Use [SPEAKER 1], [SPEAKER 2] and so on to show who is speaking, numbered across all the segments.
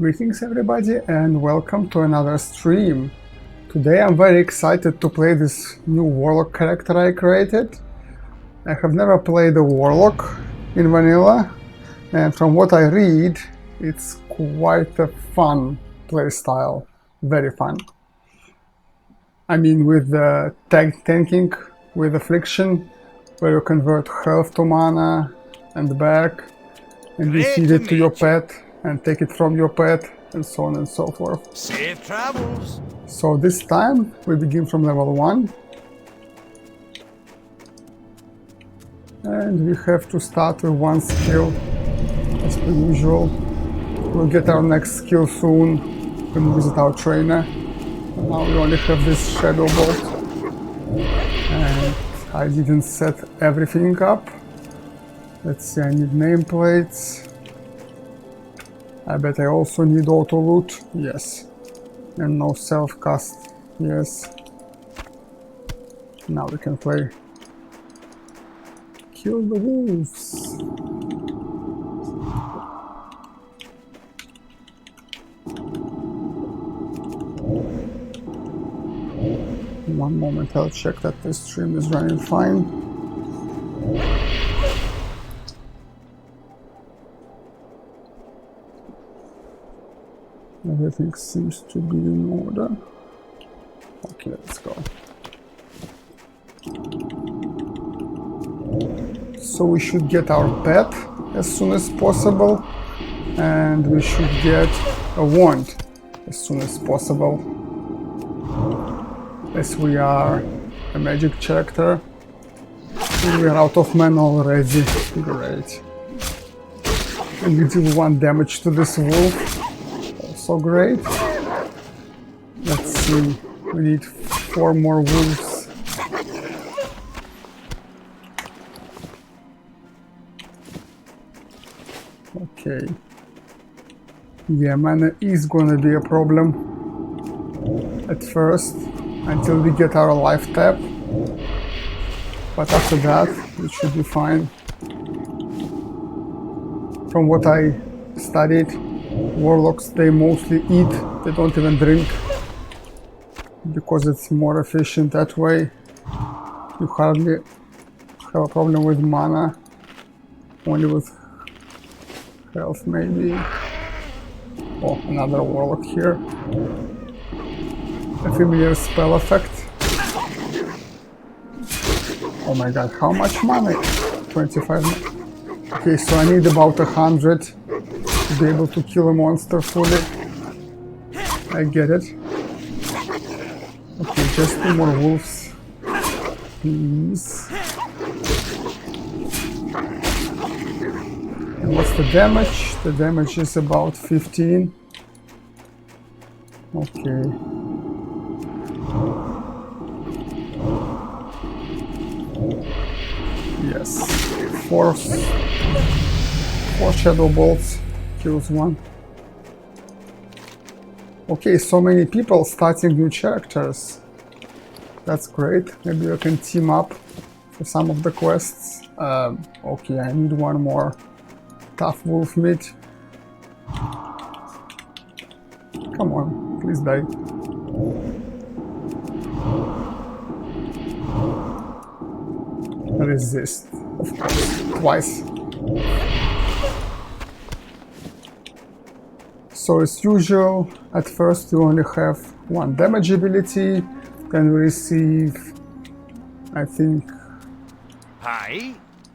[SPEAKER 1] Greetings everybody and welcome to another stream. Today I'm very excited to play this new Warlock character I created. I have never played a Warlock in vanilla, and from what I read it's quite a fun playstyle, very fun. I mean, with the tanking with Affliction, where you convert health to mana and back, and you feed it to your pet and take it from your pet, and so on and so forth.
[SPEAKER 2] Safe travels.
[SPEAKER 1] So this time we begin from level 1. And we have to start with one skill, as per usual. We'll get our next skill soon when we visit our trainer. Now we only have this Shadow Bolt. And I didn't set everything up. Let's see, I need nameplates. I bet I also need auto loot, yes. And no self-cast, yes. Now we can play Kill the Wolves. One moment, I'll check that the stream is running fine. Everything seems to be in order. Okay, let's go. So we should get our pet as soon as possible, and we should get a wand as soon as possible, as we are a magic character. We are out of mana already. Great. And we deal 1 damage to this wolf. Also great. Let's see. We need 4 more wolves. Okay. Yeah, mana is gonna be a problem at first, until we get our life tap. But after that, it should be fine. From what I studied, Warlocks, they mostly eat, they don't even drink, because it's more efficient that way. You hardly have a problem with mana, only with health maybe. Oh, another Warlock here. A familiar spell effect. Oh my god, how much mana? 25. Okay, so I need about 100 to be able to kill a monster fully. I get it. Okay, just 2 more wolves, please. And what's the damage? The damage is about 15. Okay. Yes. 4 shadow bolts kills 1. Okay, so many people starting new characters. That's great. Maybe you can team up for some of the quests. Okay, I need 1 more tough wolf meat. Come on, please die. Resist, of course, twice. So as usual, at first you only have 1 damage ability, then we receive, I think,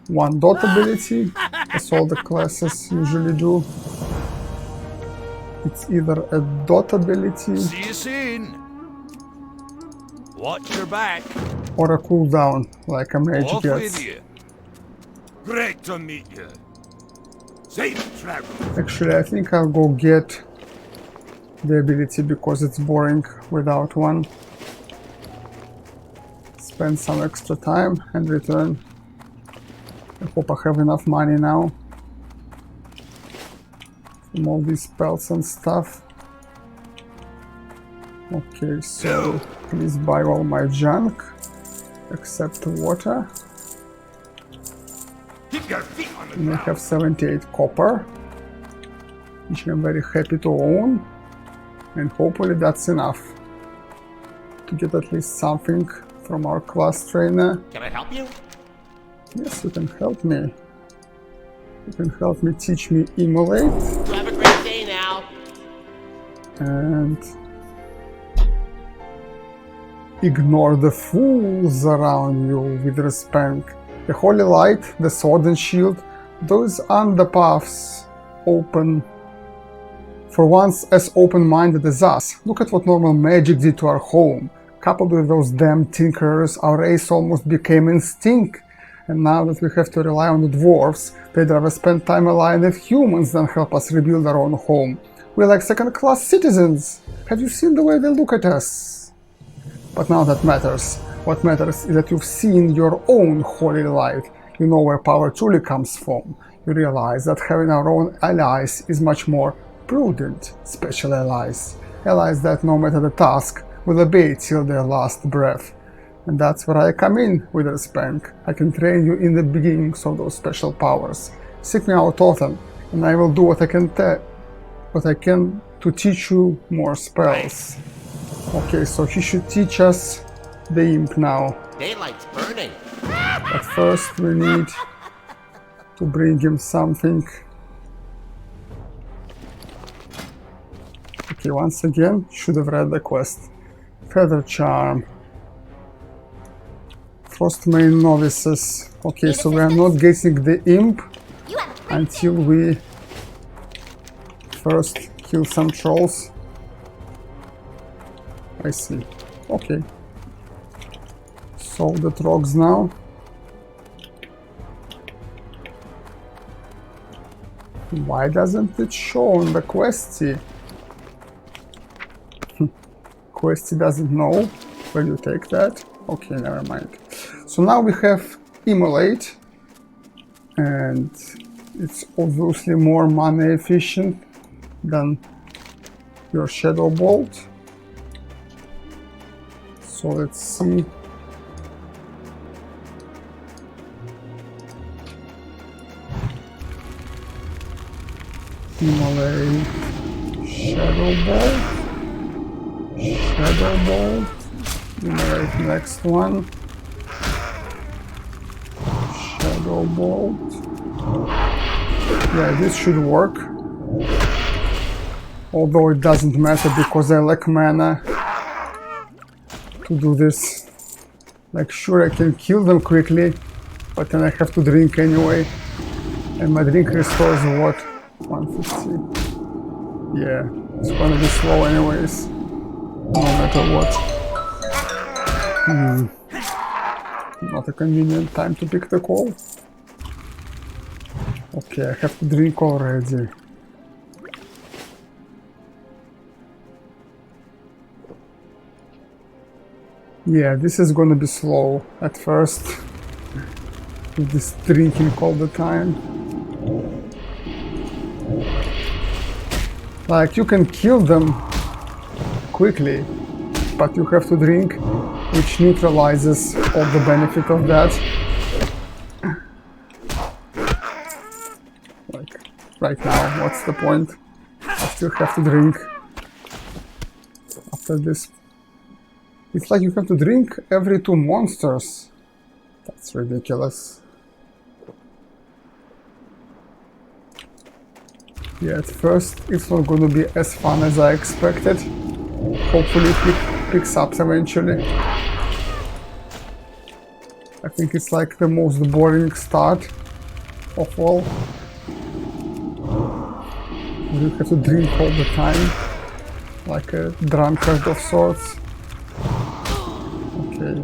[SPEAKER 1] 1 dot ability, as all the classes usually do. It's either a dot ability,
[SPEAKER 2] See you soon. Watch your back.
[SPEAKER 1] or a cooldown, like a mage
[SPEAKER 2] Off
[SPEAKER 1] gets.
[SPEAKER 2] with you. Great to meet you. Safe travel.
[SPEAKER 1] Actually, I think I'll go get the ability because it's boring without one. Spend some extra time and return. I hope I have enough money now from all these spells and stuff. Okay, so please buy all my junk except water.
[SPEAKER 2] Keep your feet on the
[SPEAKER 1] And I
[SPEAKER 2] ground.
[SPEAKER 1] have 78 copper. which I'm very happy to own, and hopefully that's enough to get at least something from our class trainer.
[SPEAKER 3] Can I help you?
[SPEAKER 1] Yes, you can help me. You can help me teach me Immolate.
[SPEAKER 3] You have a great day now.
[SPEAKER 1] And ignore the fools around you, Witherspank. The Holy Light, the Sword and Shield, those aren't the paths open for once as open-minded as us. Look at what normal magic did to our home. Coupled with those damn tinkerers, our race almost became extinct. And now that we have to rely on the dwarves, they'd rather spend time allying with humans than help us rebuild our own home. We're like second-class citizens. Have you seen the way they look at us? But none of that matters. What matters is that you've seen your own holy light. You know where power truly comes from. You realize that having our own allies is much more prudent. Special allies. Allies that, no matter the task, will obey till their last breath. And that's where I come in, Witherspank. I can train you in the beginnings of those special powers. Seek me out often, and I will do what I can to teach you more spells. Okay, so he should teach us the imp now.
[SPEAKER 3] Daylight's burning.
[SPEAKER 1] But first we need to bring him something. Okay, once again, should have read the quest. Feather Charm. Frostmane Novices. Okay, so we are not getting the imp until we first kill some trolls. I see. Okay. Solve the trogs now. Why doesn't it show on the questy? Questy doesn't know where you take that. Okay, never mind. So now we have Immolate, and it's obviously more mana efficient than your Shadow Bolt. So let's see. Immolate, Shadow Bolt, Shadow Bolt. Immolate next one. Shadow Bolt. Yeah, this should work. Although it doesn't matter because I lack mana to do this. Like, sure, I can kill them quickly, but then I have to drink anyway. And my drink restores what? 150. Yeah, it's gonna be slow anyways. No matter what. Not a convenient time to pick the call. Okay, I have to drink already. Yeah, this is gonna be slow at first. With this drinking all the time. Like, you can kill them quickly, but you have to drink, which neutralizes all the benefit of that. Like, right now, what's the point? I still have to drink after this. It's like you have to drink every 2 monsters. That's ridiculous. Yeah, at first it's not gonna be as fun as I expected. Hopefully it picks up eventually. I think it's like the most boring start of all. You have to drink all the time, like a drunkard of sorts. Okay.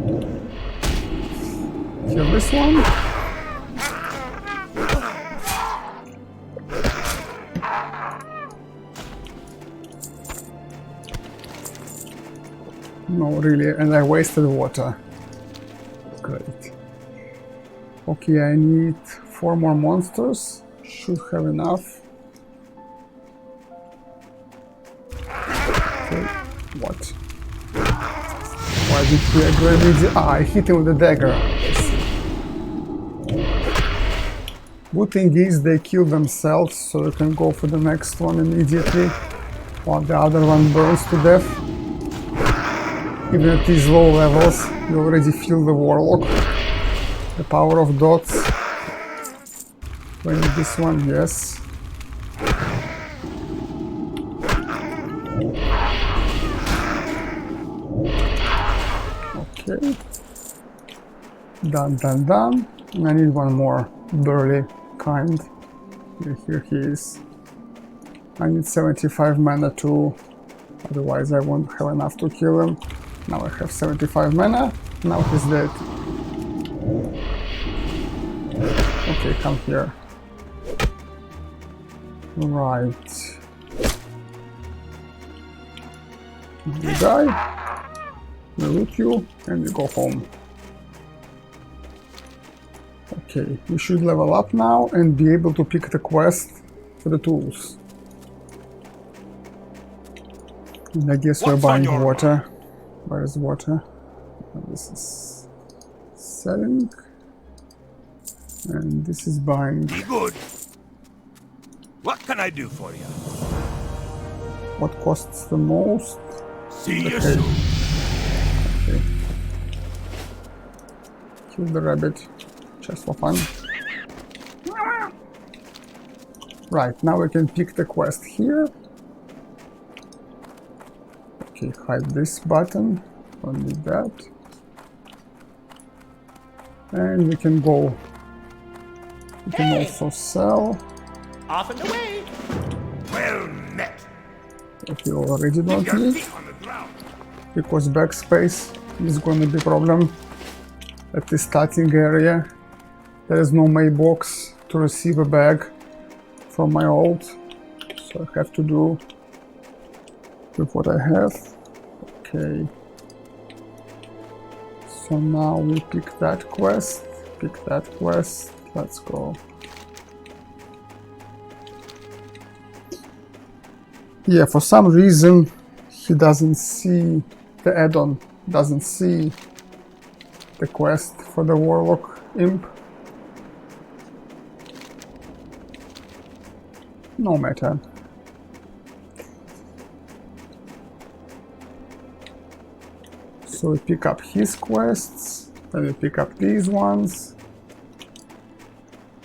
[SPEAKER 1] Kill this one. No, really, and I wasted water. Great. Okay, I need 4 more monsters. Should have enough. Okay, what? Why did we agree with the... Ah, I hit him with the dagger. Good thing is they kill themselves, so you can go for the next one immediately, while the other one burns to death. Even at these low levels, you already feel the Warlock. The power of dots. When this one, yes. Okay. Done. And I need one more burly kind. Here he is. I need 75 mana too, otherwise I won't have enough to kill him. Now I have 75 mana, now he's dead. Okay, come here. Right. You die, we loot you, and you go home. Okay, we should level up now and be able to pick the quest for the tools. And I guess we're buying water. Where is water? This is selling. And this is buying.
[SPEAKER 2] Be good. What can I do for you?
[SPEAKER 1] What costs the most?
[SPEAKER 2] See you soon.
[SPEAKER 1] Okay. Kill the rabbit. Just for fun. Right, now we can pick the quest here. Okay, hide this button. Don't need that. And we can go. We can also sell.
[SPEAKER 3] Off and away.
[SPEAKER 2] Well met.
[SPEAKER 1] If you already don't
[SPEAKER 2] Your
[SPEAKER 1] need,
[SPEAKER 2] feet on the ground.
[SPEAKER 1] because backspace is gonna be a problem at the starting area. There is no mailbox to receive a bag from my ult, so I have to do with what I have. Okay. So now we pick that quest, let's go. Yeah, for some reason he doesn't see, the add-on doesn't see the quest for the Warlock Imp. No matter. So we pick up his quests, then we pick up these ones,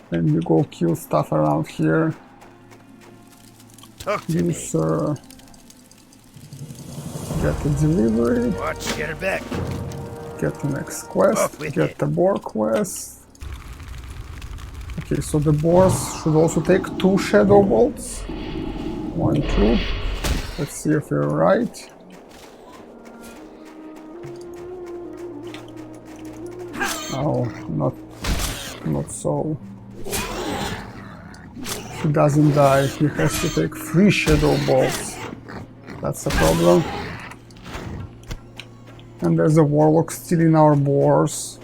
[SPEAKER 1] then we go kill stuff around here.
[SPEAKER 2] Talk to me.
[SPEAKER 1] Sir. Get the delivery,
[SPEAKER 2] Watch, get her back.
[SPEAKER 1] get the next quest,
[SPEAKER 2] Off with
[SPEAKER 1] get
[SPEAKER 2] it.
[SPEAKER 1] the boar quest. Okay, so the boars should also take 2 shadow bolts. 1, 2. Let's see if we're right. Oh, not so. He doesn't die, he has to take 3 shadow bolts. That's a problem. And there's a warlock stealing our boars.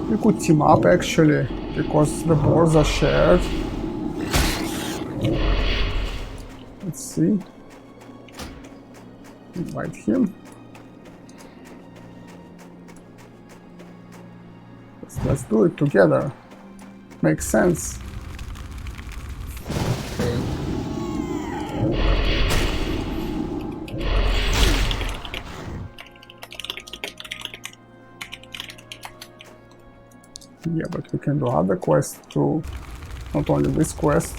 [SPEAKER 1] We could team up actually, because the boars are shared. Let's see. Invite him. Let's do it together. Makes sense. Yeah, but we can do other quests too, not only this quest.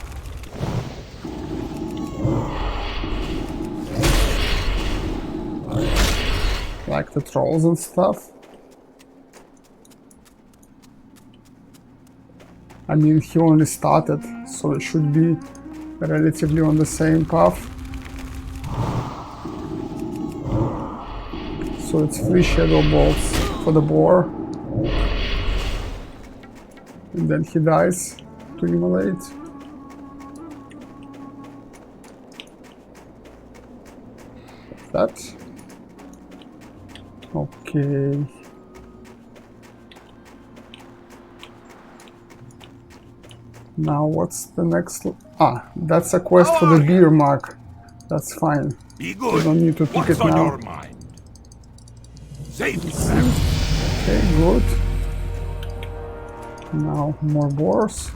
[SPEAKER 1] Like the trolls and stuff. I mean, he only started, so it should be relatively on the same path. So it's 3 shadow bolts for the boar. And then he dies to immolate. That. Okay. Now what's the next? Ah, that's a quest for the beer mark. That's fine.
[SPEAKER 2] Be
[SPEAKER 1] You
[SPEAKER 2] good.
[SPEAKER 1] don't need to pick
[SPEAKER 2] What's
[SPEAKER 1] it
[SPEAKER 2] on
[SPEAKER 1] now.
[SPEAKER 2] your mind? Safe.
[SPEAKER 1] Okay, good. Now more boars.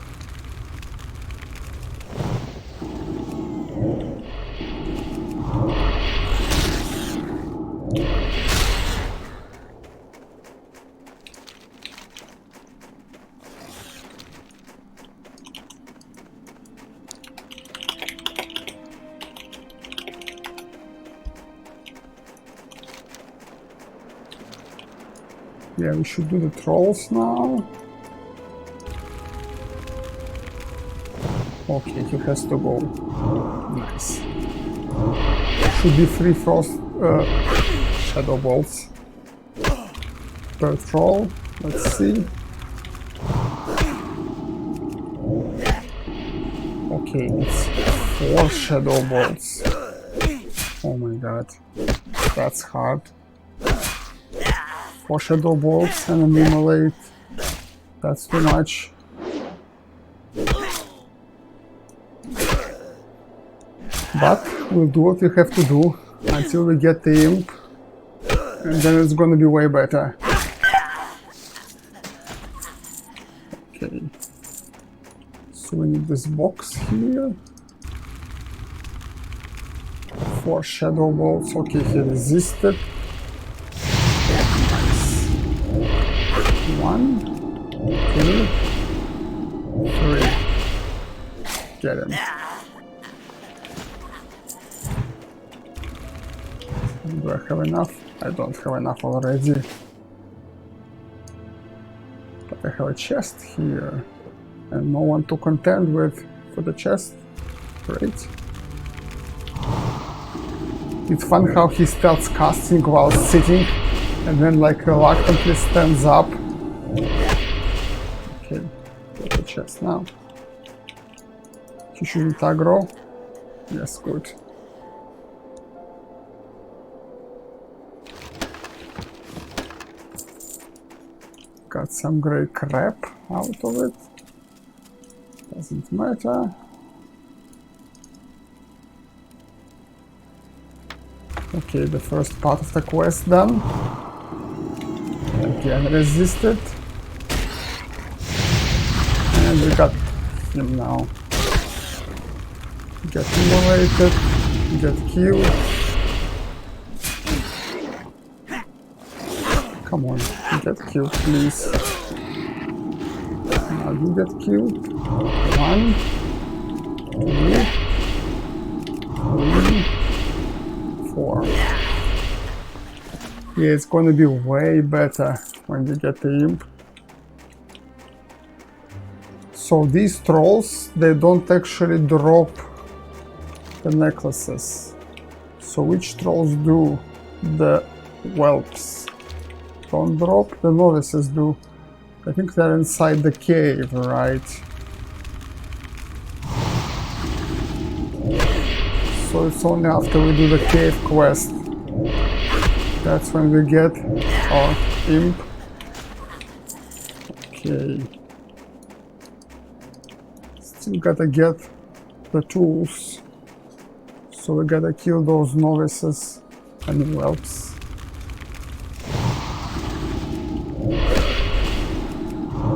[SPEAKER 1] Yeah, we should do the trolls now. Okay, he has to go. Nice. Should be 3 frost shadow bolts per troll. Let's see. Okay, it's 4 shadow bolts. Oh my god, that's hard. 4 shadow bolts and eliminate. That's too much. But we'll do what we have to do until we get the imp, and then it's gonna be way better. Okay. So we need this box here. 4 shadow bolts. Okay, he resisted. 1, 2, 3. Get him. Do I have enough? I don't have enough already. But I have a chest here. And no one to contend with for the chest. Great. It's fun how he starts casting while sitting and then like reluctantly stands up. Okay, get the chest now. He shouldn't aggro. Yes, good. Got some grey crap out of it. Doesn't matter. Okay, the first part of the quest done. Again resisted. And we got him now. Get immolated, get killed. Come on, get killed, please. Now you get killed. 1, 2, 3, 4. Yeah, it's gonna be way better when you get the imp. So these trolls, they don't actually drop the necklaces. So which trolls do? The whelps don't drop, the novices do. I think they're inside the cave, right? So it's only after we do the cave quest. That's when we get our imp. Okay. Still gotta get the tools. So we gotta kill those novices and whelps.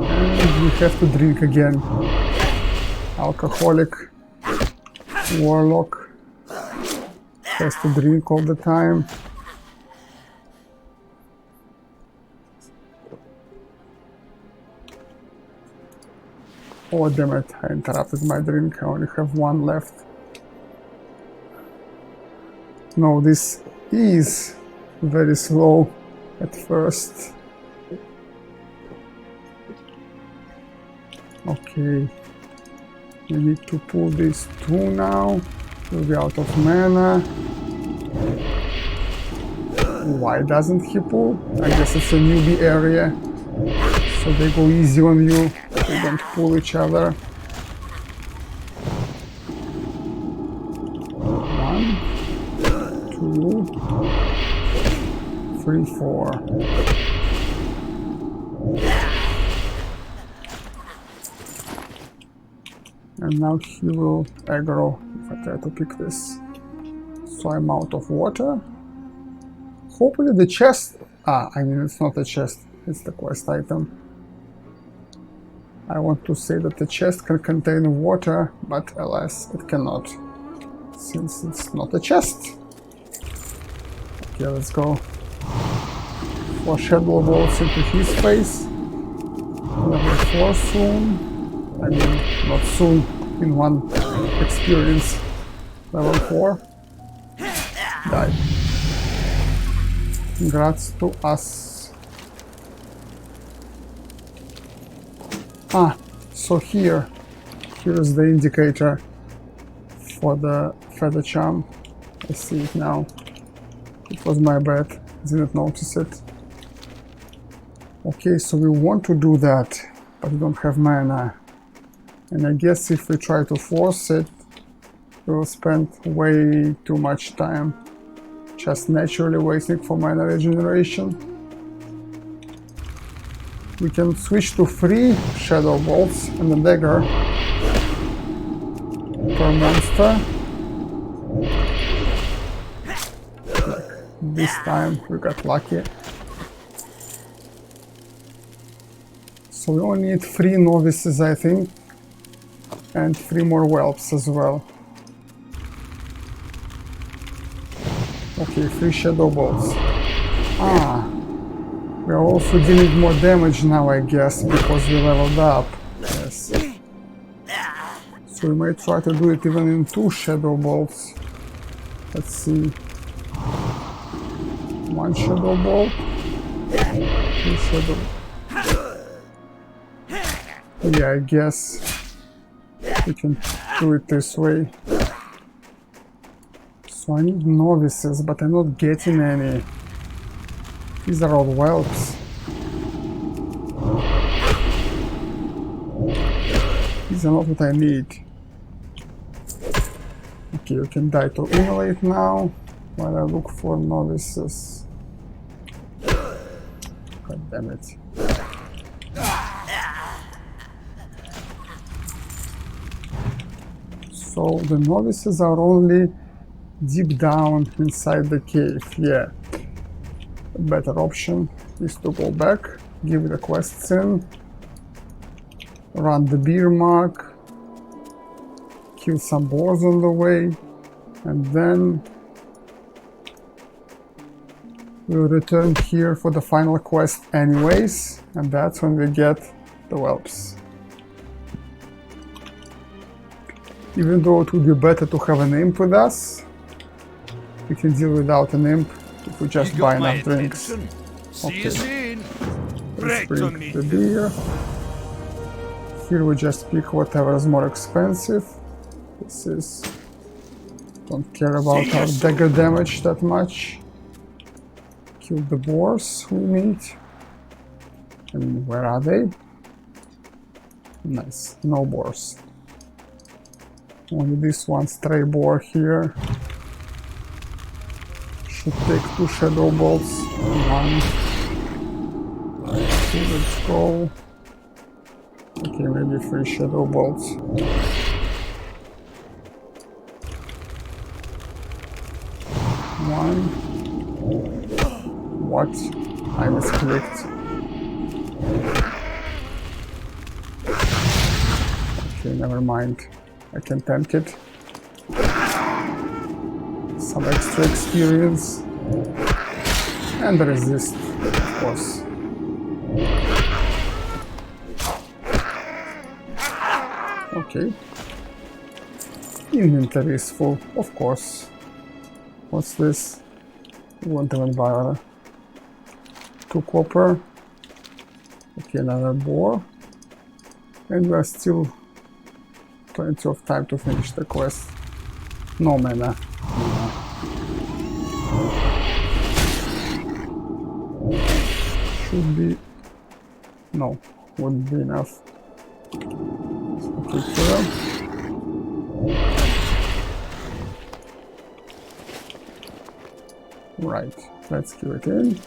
[SPEAKER 1] And we have to drink again. Alcoholic warlock has to drink all the time. Oh damn it, I interrupted my drink, I only have 1 left. No, this is very slow at first. Okay, we need to pull these 2 now. We'll be out of mana. Why doesn't he pull? I guess it's a newbie area, so they go easy on you. They don't pull each other. 1, 2, 3, 4. And now he will aggro if I try to pick this. So I'm out of water. Hopefully the chest... I mean it's not a chest, it's the quest item. I want to say that the chest can contain water, but alas, it cannot, since it's not a chest. Okay, let's go. 4 shadow balls into his face. Level 4 soon. I mean, not soon, in one experience. Level 4. Die. Congrats to us. Ah, so here's the indicator for the feather charm. I see it now. It was my bad, didn't notice it. Okay, so we want to do that, but we don't have mana. And I guess if we try to force it, we will spend way too much time just naturally waiting for mana regeneration. We can switch to 3 shadow bolts and a dagger per monster. This time we got lucky. So we only need 3 novices, I think, and 3 more whelps as well. Okay, 3 shadow bolts. Ah, we are also dealing more damage now, I guess, because we leveled up. Yes. So we might try to do it even in 2 shadow bolts. Let's see. 1 shadow bolt. 2 shadow. Yeah, I guess we can do it this way. So I need novices, but I'm not getting any. These are all whelps. These are not what I need. Okay, you can die to immolate now while I look for novices. God damn it. So the novices are only deep down inside the cave, yeah. A better option is to go back, give the quests in, run the beer mark, kill some boars on the way, and then we'll return here for the final quest anyways, and that's when we get the whelps. Even though it would be better to have an imp with us, we can deal without an imp if we just buy enough drinks. Okay, let's drink the beer. Here we just pick whatever is more expensive. This is... don't care about our dagger damage that much. Kill the boars we meet. And where are they? Nice, no boars. Only this one stray boar here. Should take 2 shadow bolts. 1, 2, let's go. Okay, maybe 3 shadow bolts. One. What? I misclicked. Okay, never mind. I can tank it. Some extra experience. And resist, of course. Okay. Inventory is full, of course. What's this? Won't even bother. 2 copper. Okay, another boar. And we are still plenty of time to finish the quest. No mana. Should be... no, wouldn't be enough. Okay, kill him. Right, let's kill it in.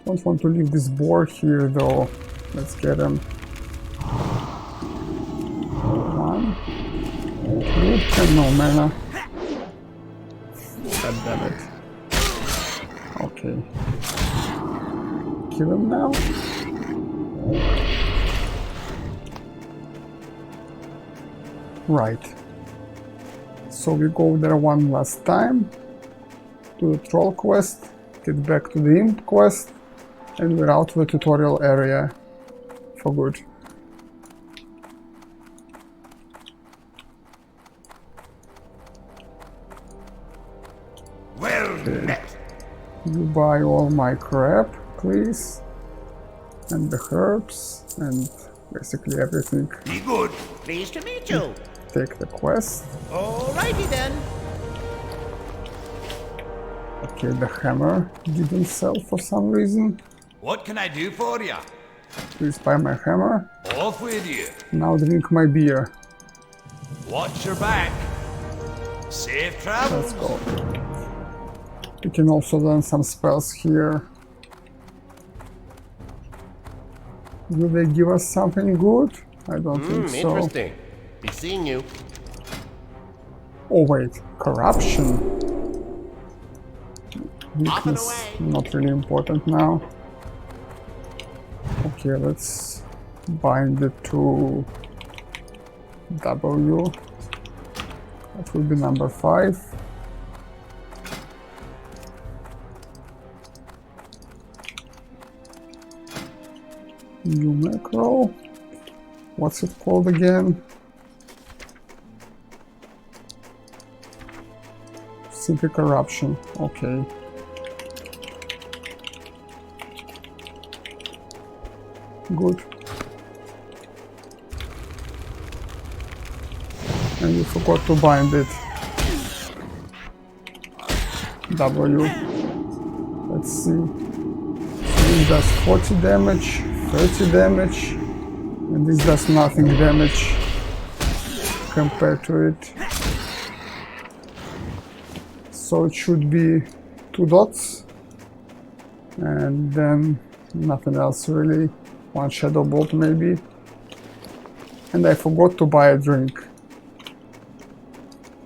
[SPEAKER 1] Don't want to leave this boar here though. Let's get him. 1, 2, and no mana. God damn it. Okay. Kill him now. Right. So we go there one last time, do the troll quest, get back to the imp quest, and we're out of the tutorial area for good.
[SPEAKER 2] Well met.
[SPEAKER 1] You buy all my crap, please, and the herbs, and basically everything.
[SPEAKER 2] Be good.
[SPEAKER 3] Pleased to meet you.
[SPEAKER 1] Take the quest.
[SPEAKER 3] Alrighty then.
[SPEAKER 1] Okay, the hammer didn't sell for some reason.
[SPEAKER 2] What can I do for you?
[SPEAKER 1] Please buy my hammer.
[SPEAKER 2] Off with you.
[SPEAKER 1] Now drink my beer.
[SPEAKER 2] Watch your back. Safe travels.
[SPEAKER 1] Let's go. We can also learn some spells here. Will they give us something good? I don't think so.
[SPEAKER 3] Interesting. Be seeing you.
[SPEAKER 1] Oh wait, corruption.
[SPEAKER 3] Off and
[SPEAKER 1] Weakness,
[SPEAKER 3] away.
[SPEAKER 1] not really important now. Okay, let's bind it to W. That will be number 5. New macro. What's it called again? Simply corruption. Okay. Good. And you forgot to bind it. W. Let's see. This does 40 damage, 30 damage, and this does nothing damage compared to it. So it should be 2 dots, and then nothing else really. 1 shadow bolt maybe. And I forgot to buy a drink.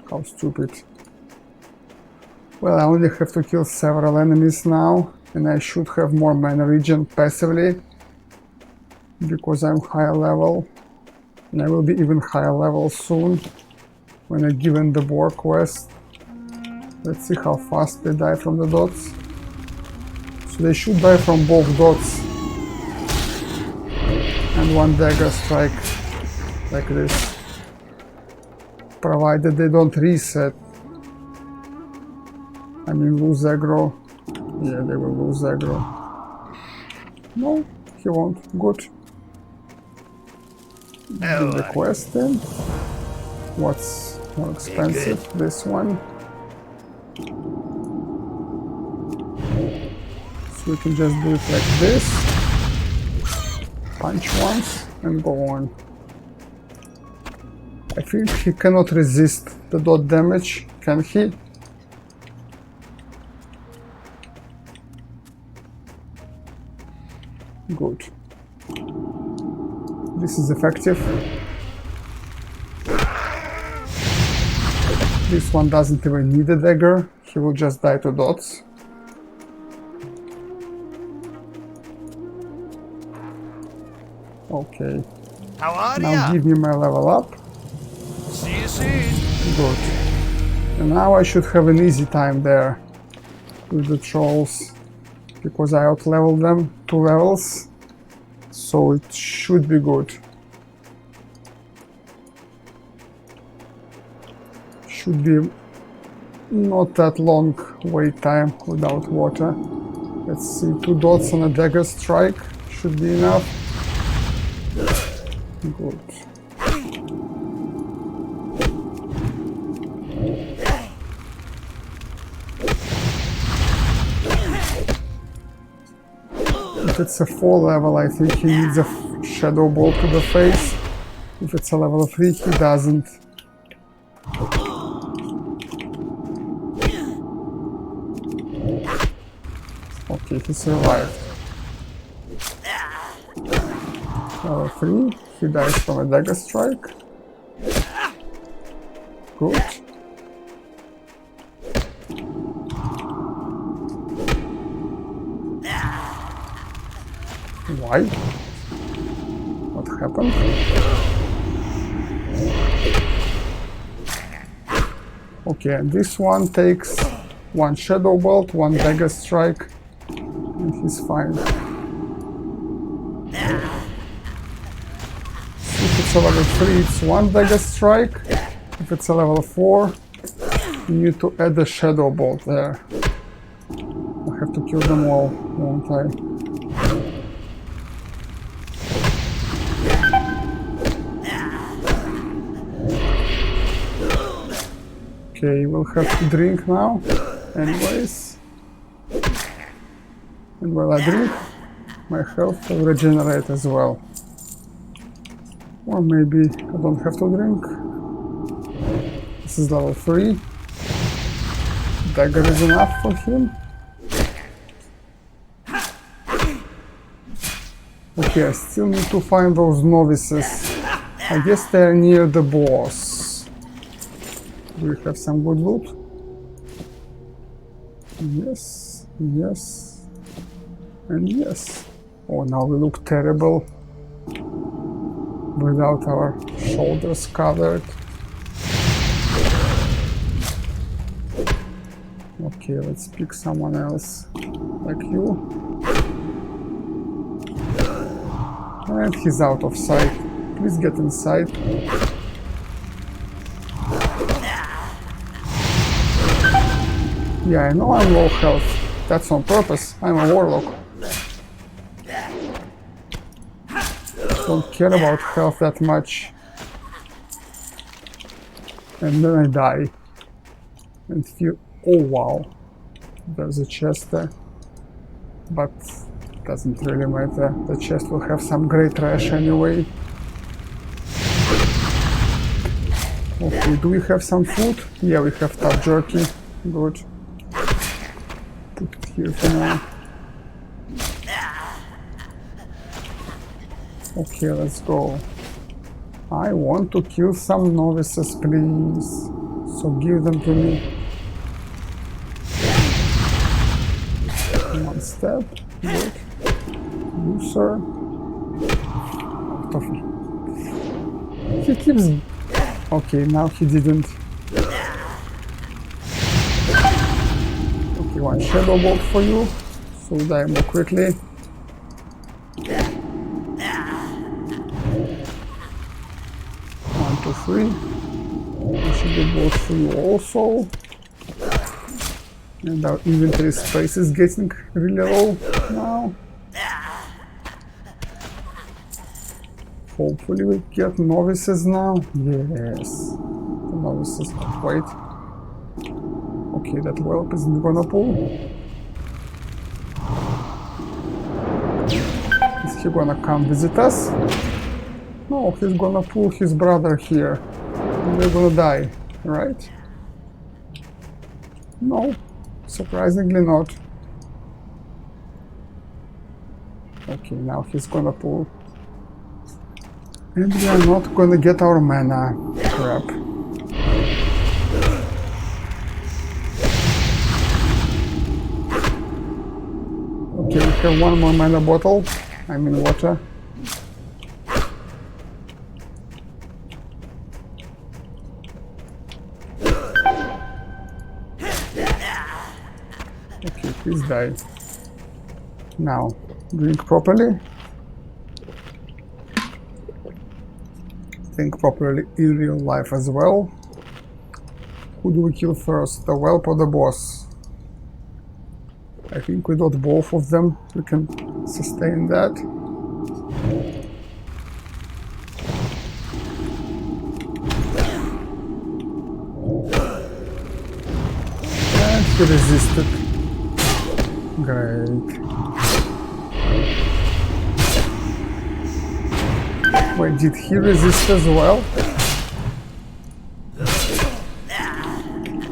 [SPEAKER 1] How stupid. Well, I only have to kill several enemies now, and I should have more mana regen passively, because I'm higher level, and I will be even higher level soon when I given the war quest. Let's see how fast they die from the dots. So they should die from both dots and 1 dagger strike like this, provided they don't reset. I mean lose aggro. Yeah, they will lose aggro. No, he won't. Good. Do the quest then. What's more expensive? This one. So we can just do it like this. Punch once and go on. I think he cannot resist the dot damage, can he? Good. This is effective. This one doesn't even need a dagger, he will just die to dots. Okay.
[SPEAKER 3] How are
[SPEAKER 1] Now
[SPEAKER 3] ya?
[SPEAKER 1] give me my level up.
[SPEAKER 2] See you soon.
[SPEAKER 1] Good. And now I should have an easy time there with the trolls, because I out-leveled them 2 levels, so it should be good. Should be not that long wait time without water. Let's see, 2 dots on a dagger strike should be enough. Good. If it's a 4 level, I think he needs a shadow bolt to the face. If it's a level 3, he doesn't. Okay, he survived. Level 3, he dies from a dagger strike. Good. Why? What happened? Okay, and this one takes 1 Shadow Bolt, 1 Dagger Strike, and he's fine. If it's a level 3, it's 1 Dagger Strike. If it's a level 4, you need to add a Shadow Bolt there. I have to kill them all, won't I? Okay, we'll have to drink now, anyways. And while I drink, my health will regenerate as well. Or maybe I don't have to drink. This is level 3. Dagger is enough for him. Okay, I still need to find those novices. I guess they're near the boss. Do we have some good loot? Yes, yes, and yes. Oh, now we look terrible without our shoulders covered. Okay, let's pick someone else, like you. And he's out of sight. Please get inside. Yeah, I know I'm low health. That's on purpose. I'm a warlock. Don't care about health that much. And then I die. And feel... Oh wow. There's a chest there. But doesn't really matter. The chest will have some great trash anyway. Okay, do we have some food? Yeah, we have tough jerky. Good. Put it here for now. Okay, let's go. I want to kill some novices, please. So give them to me. One step. Good. You, sir. Out of me. He keeps... Okay, now he didn't. Okay, 1 Shadow Bolt for you. So die more quickly. 1, 2, 3. I should do both for you also. And our inventory space is getting really low now. Hopefully we get novices now. Yes. The novices can't wait. Okay, that whelp isn't gonna pull. Is he gonna come visit us? No, he's gonna pull his brother here. And we're gonna die, right? No, surprisingly not. Okay, now he's gonna pull. And we are not gonna get our mana. Crap. Okay, we have 1 more mana bottle. I'm in water. Okay, please die. Now, drink properly. Think properly in real life as well. Who do we kill first, the whelp or the boss? I think without both of them we can sustain that. And he resisted. Great. Wait, did he resist as well?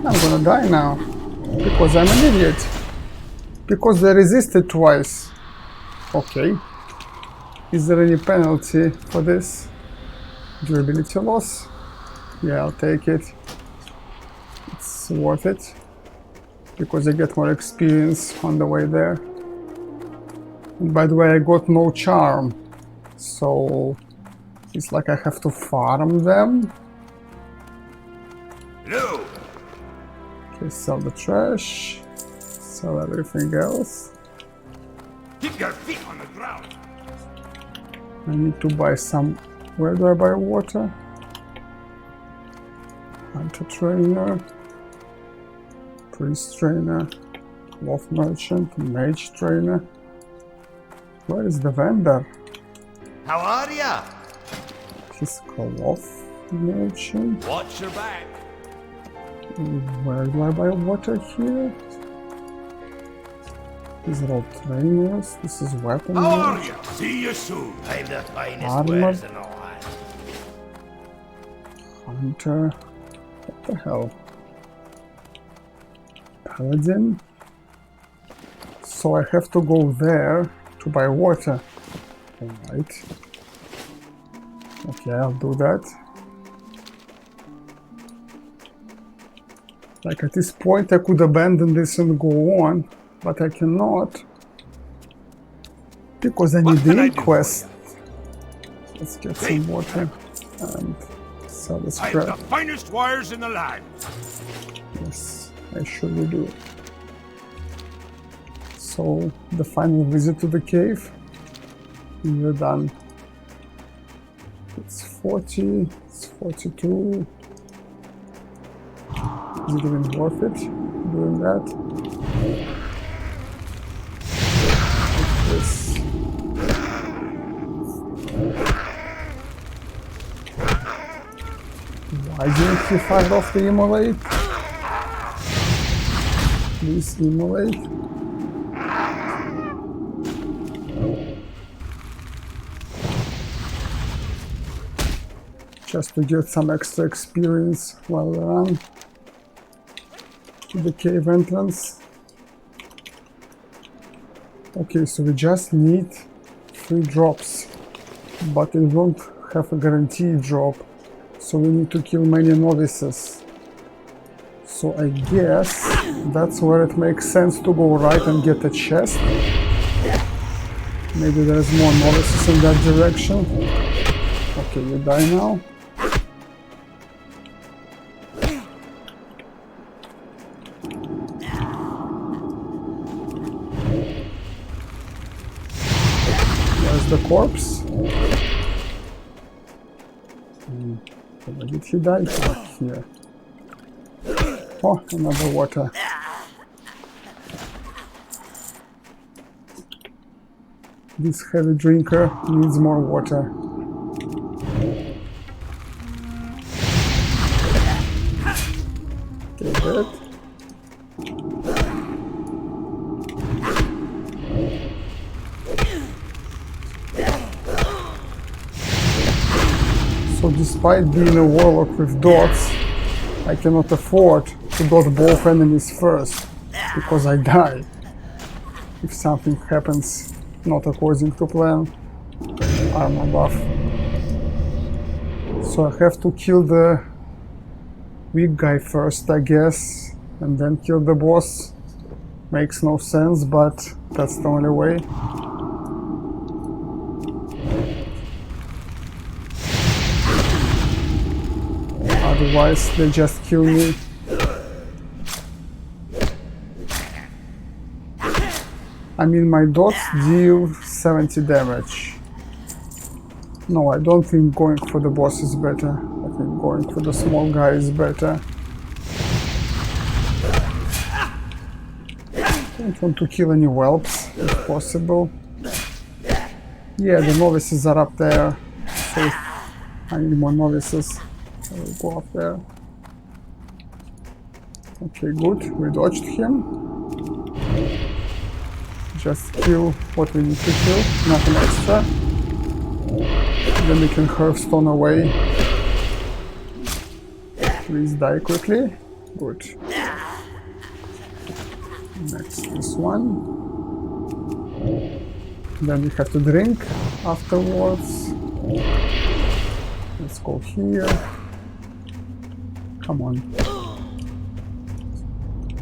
[SPEAKER 1] I'm gonna die now. Because I'm an idiot. Because they resisted twice. Okay. Is there any penalty for this? Durability loss? Yeah, I'll take it. It's worth it. Because I get more experience on the way there. And by the way, I got no charm. So... it's like I have to farm them.
[SPEAKER 2] Hello.
[SPEAKER 1] Okay, sell the trash. Sell everything else.
[SPEAKER 2] Keep your feet on the ground.
[SPEAKER 1] I need to buy some... Where do I buy water? Hunter trainer. Priest trainer. Cloth merchant. Mage trainer. Where is the vendor?
[SPEAKER 3] How are ya?
[SPEAKER 1] His cloth merchant.
[SPEAKER 3] Watch your back.
[SPEAKER 1] Where do I buy water here? These are all trainers. This is weapon.
[SPEAKER 2] How are you? See you soon.
[SPEAKER 3] I'm the finest
[SPEAKER 1] Armor.
[SPEAKER 3] wares in the land.
[SPEAKER 1] Hunter. What the hell? Paladin. So I have to go there to buy water. Alright. Okay, I'll do that. Like at this point I could abandon this and go on, but I cannot. Because I need
[SPEAKER 2] What can I
[SPEAKER 1] the
[SPEAKER 2] do
[SPEAKER 1] quest.
[SPEAKER 2] for
[SPEAKER 1] Let's get some water and sell the
[SPEAKER 2] I have the
[SPEAKER 1] scrap.
[SPEAKER 2] finest wires in the land.
[SPEAKER 1] Yes, I surely do. So, the final visit to the cave. We're done. It's 40, it's 42. Is it even worth it doing that? Like this. Why didn't he fire off the immolate? Please immolate. Just to get some extra experience while we run to the cave entrance. Okay, so we just need 3 drops, but it won't have a guaranteed drop, so we need to kill many novices. So I guess that's where it makes sense to go right and get a chest. Maybe there's more novices in that direction. Okay, you die now. There's the corpse. Where did he die? Here. Oh, another water. This heavy drinker needs more water. Okay, good. So despite being a warlock with dots, I cannot afford to dot both enemies first, because I die if something happens not according to plan. Armor buff. So I have to kill the weak guy first, I guess, and then kill the boss. Makes no sense, but that's the only way. Otherwise, they just kill me. I mean, my dots deal 70 damage. No, I don't think going for the boss is better. I think going for the small guy is better. Don't want to kill any whelps, if possible. Yeah, the novices are up there, so if I need more novices, I will go up there. Okay, good, we dodged him. Just kill what we need to kill, nothing extra. Then we can hearthstone away. Please die quickly. Good. Next, this one. Then we have to drink afterwards. Let's go here. Come on.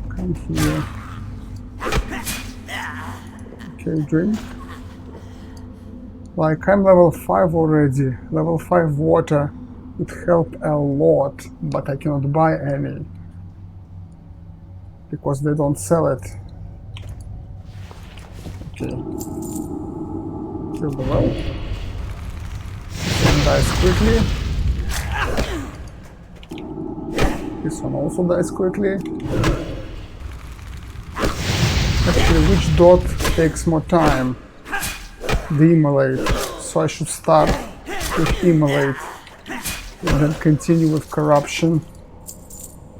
[SPEAKER 1] Come here. Okay, drink. Like, I'm level 5 already. Level 5 water would help a lot, but I cannot buy any. because they don't sell it. Okay. Kill the well. This one dies quickly. This one also dies quickly. Actually, which dot takes more time? The immolate. So I should start with immolate and then continue with corruption.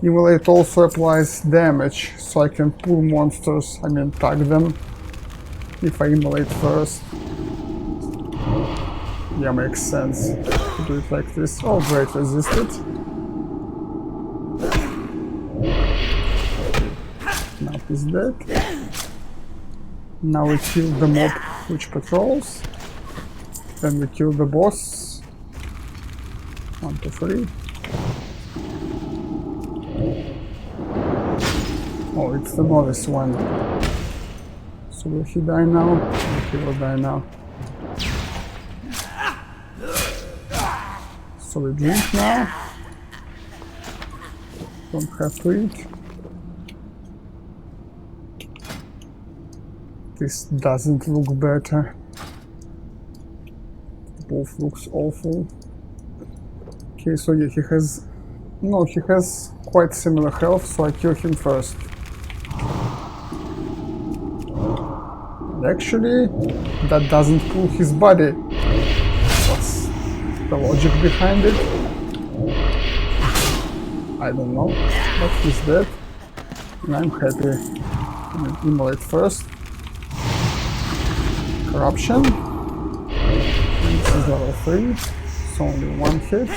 [SPEAKER 1] Immolate also applies damage, so I can pull monsters, tag them if I immolate first. Yeah, makes sense to do it like this. Oh great, resisted. Now he's dead. Now we kill the mob which patrols. Then we kill the boss. 1, 2, 3. Oh, it's the novice one. So will he die now? He will die now. So we drink now. Don't have to eat. This doesn't look better. Both looks awful. Okay, so yeah, he has quite similar health, so I kill him first. And actually, that doesn't pull his body. What's the logic behind it? I don't know, but he's dead. And I'm happy. I'm gonna immolate first. Corruption. And this is level 3. It's only 1 hit.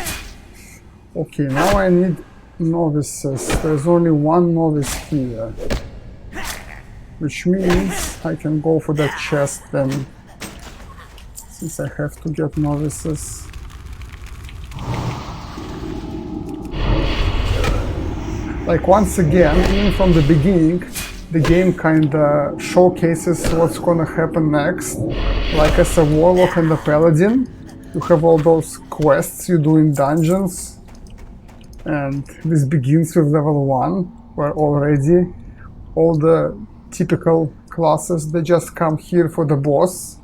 [SPEAKER 1] Okay, now I need novices. There's only 1 novice here. Which means I can go for that chest then. Since I have to get novices. Like once again, even from the beginning, the game kinda showcases what's gonna happen next. Like as a warlock and a paladin, you have all those quests you do in dungeons. And this begins with level 1, where already all the typical classes, they just come here for the boss.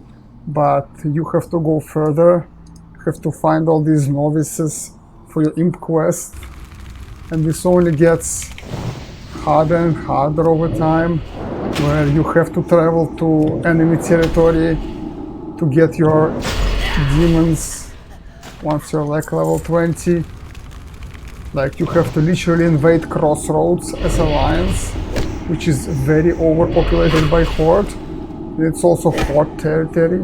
[SPEAKER 1] But you have to go further, you have to find all these novices for your imp quest. And this only gets harder and harder over time, where you have to travel to enemy territory to get your demons once you're like level 20. Like you have to literally invade Crossroads as Alliance, which is very overpopulated by Horde. And it's also Horde territory,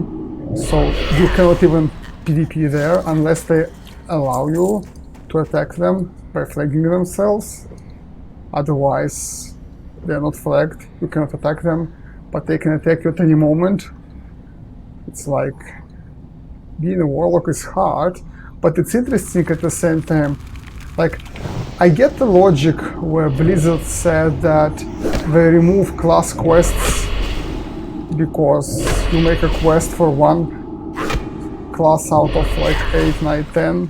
[SPEAKER 1] so you cannot even PvP there unless they allow you to attack them by flagging themselves. Otherwise, they're not flagged, you cannot attack them, but they can attack you at any moment. It's like, being a warlock is hard, but it's interesting at the same time. Like, I get the logic where Blizzard said that they remove class quests because you make a quest for 1 class out of like 8, 9, 10.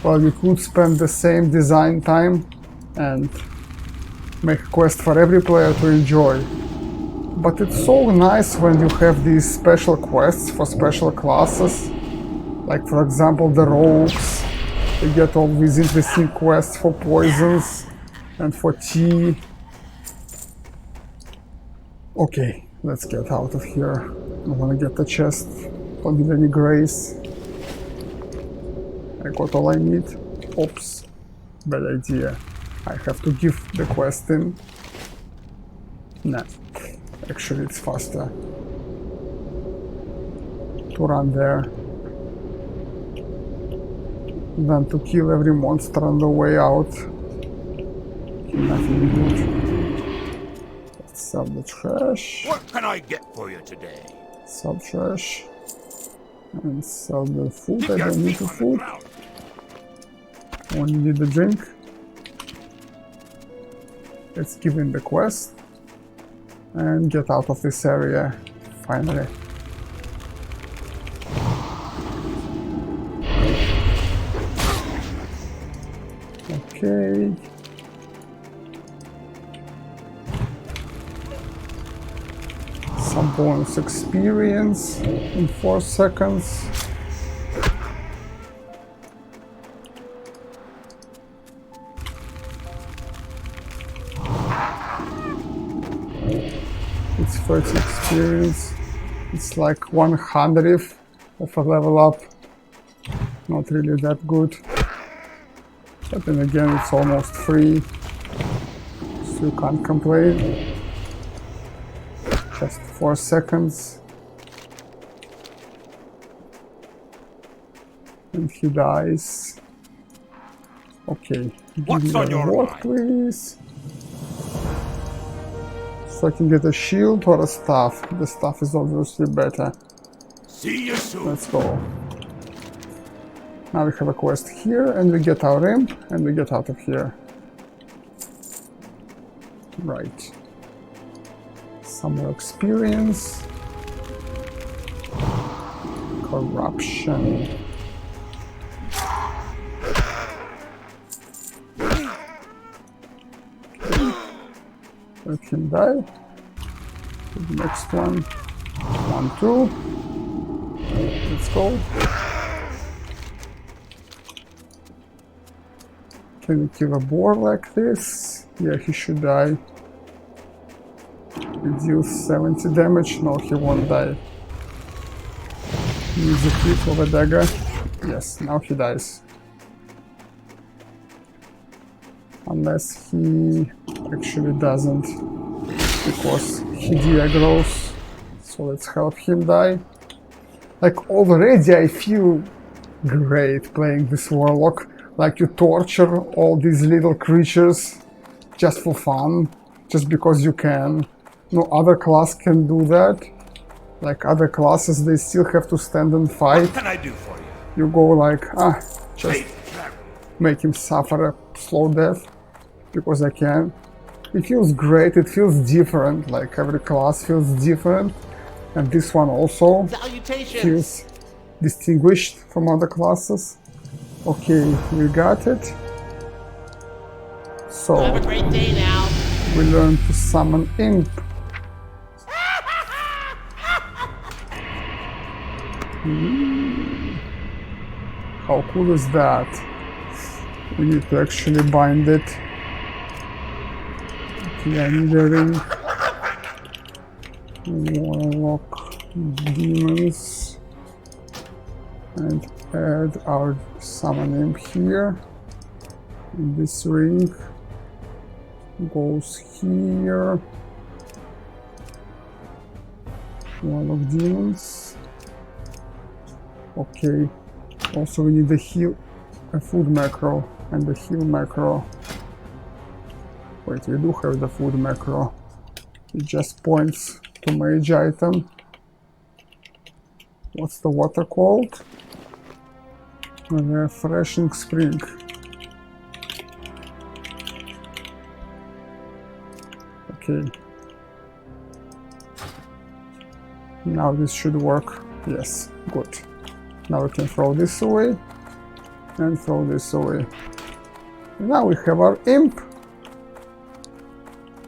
[SPEAKER 1] Well, you could spend the same design time and make a quest for every player to enjoy. But it's so nice when you have these special quests for special classes. Like for example the rogues, they get all these interesting quests for poisons and for tea. Okay, let's get out of here. I wanna get the chest, don't need any grace. I got all I need. Oops, bad idea. I have to give the quest in. Nah, actually it's faster to run there than to kill every monster on the way out. Nothing good. Let's sell the trash.
[SPEAKER 2] What can I get for you today?
[SPEAKER 1] Sell trash. And sell the food. I
[SPEAKER 2] Keep your
[SPEAKER 1] don't need
[SPEAKER 2] feet
[SPEAKER 1] the
[SPEAKER 2] on the
[SPEAKER 1] food.
[SPEAKER 2] ground.
[SPEAKER 1] Only need the drink. Let's give in the quest and get out of this area finally. Okay. bonus experience in 4 seconds. It's 30 experience. It's like 100th of a level up. Not really that good. But then again, it's almost free. So you can't complain. Just 4 seconds. And he dies. Okay. Give
[SPEAKER 2] What's
[SPEAKER 1] me
[SPEAKER 2] on
[SPEAKER 1] a
[SPEAKER 2] your
[SPEAKER 1] reward,
[SPEAKER 2] mind?
[SPEAKER 1] please. So I can get a shield or a staff. The staff is obviously better.
[SPEAKER 2] See you soon.
[SPEAKER 1] Let's go. Now we have a quest here, and we get our imp, and we get out of here. Right. Some more experience. Corruption. Let him die. The next one. 1, 2. Let's go. Can we kill a boar like this? Yeah, he should die. Reduce 70 damage. No, he won't die. Needs a hit of a dagger. Yes, now he dies. Unless he actually doesn't, because he de-aggroes. So let's help him die. Like, already I feel great playing this warlock. Like, you torture all these little creatures just for fun, just because you can. No other class can do that. Like other classes, they still have to stand and fight.
[SPEAKER 2] What can I do for you?
[SPEAKER 1] You go like, just make him suffer a slow death, because I can. It feels great, it feels different, like every class feels different. And this one also feels distinguished from other classes. Okay, we got it. So,
[SPEAKER 3] Have a great day now.
[SPEAKER 1] we learn to summon Imp. How cool is that? We need to actually bind it. Okay, I need a ring. Warlock demons. And add our summon imp here. And this ring goes here. Warlock demons. Okay. Also we need a food macro and the heal macro. Wait, we do have the food macro. It just points to mage item. What's the water called? Refreshing spring. Okay. Now this should work. Yes, good. Now we can throw this away and throw this away. Now we have our imp.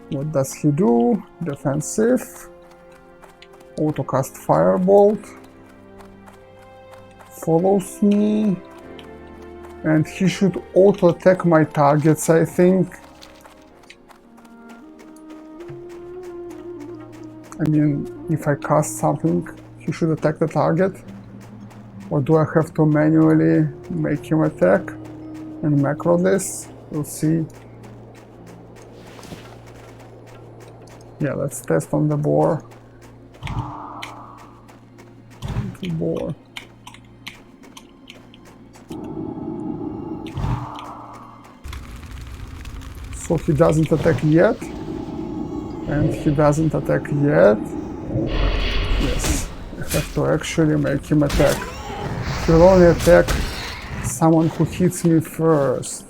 [SPEAKER 1] What does he do? Defensive. Autocast firebolt. Follows me. And he should auto attack my targets, I think. I mean, if I cast something, he should attack the target. Or do I have to manually make him attack and macro this? We'll see. Yeah, let's test on the boar. The boar. So he doesn't attack yet. And he doesn't attack yet. Yes, I have to actually make him attack. He'll only attack someone who hits me first.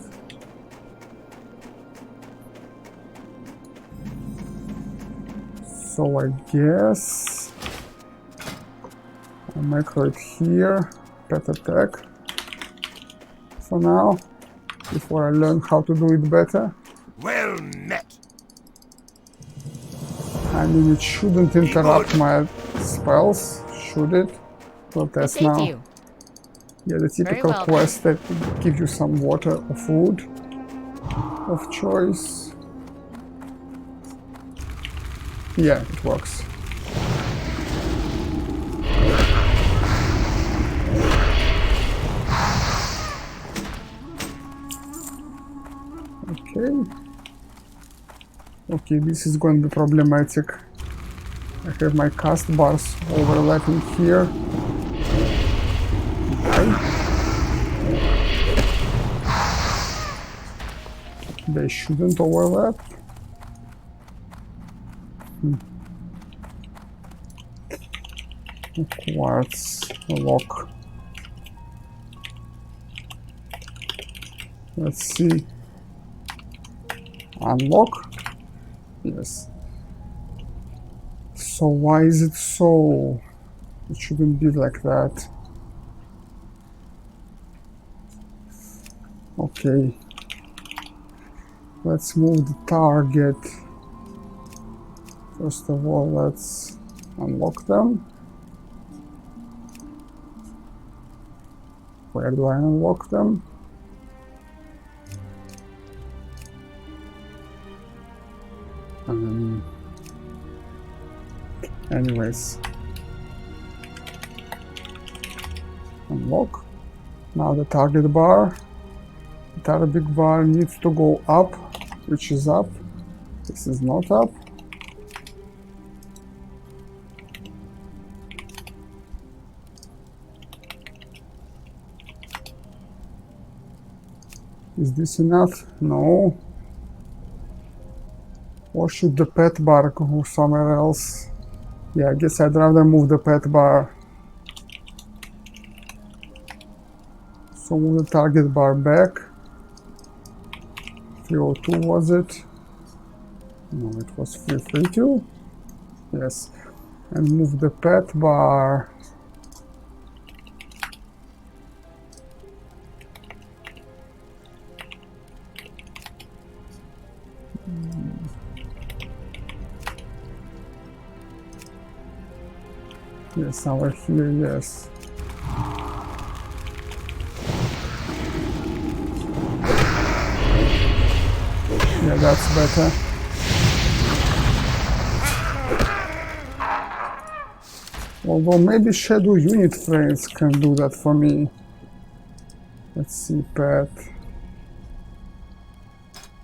[SPEAKER 1] So I guess I'll macro it here, pet attack for now, before I learn how to do it better.
[SPEAKER 2] Well met.
[SPEAKER 1] I mean, it shouldn't interrupt my spells, should it? We'll test
[SPEAKER 4] Say to
[SPEAKER 1] now.
[SPEAKER 4] you.
[SPEAKER 1] Yeah, the typical
[SPEAKER 4] well,
[SPEAKER 1] quest that gives you some water or food of choice. Yeah, it works. Okay. Okay, this is going to be problematic. I have my cast bars overlapping here. They shouldn't overlap. Quartz lock. Let's see. Unlock. Yes. So why is it so? It shouldn't be like that. Okay. Let's move the target. First of all, let's unlock them. Where do I unlock them? Anyways. Unlock. Now the target bar. The target bar needs to go up, which is up. This is not up. Is this enough? No. Or should the pet bar go somewhere else? Yeah, I guess I'd rather move the pet bar. So move the target bar back. 302 was it? No, it was 332. Yes. And move the pet bar. Yes, over here, yes. Yeah, that's better. Although maybe shadow unit frames can do that for me. Let's see, pet.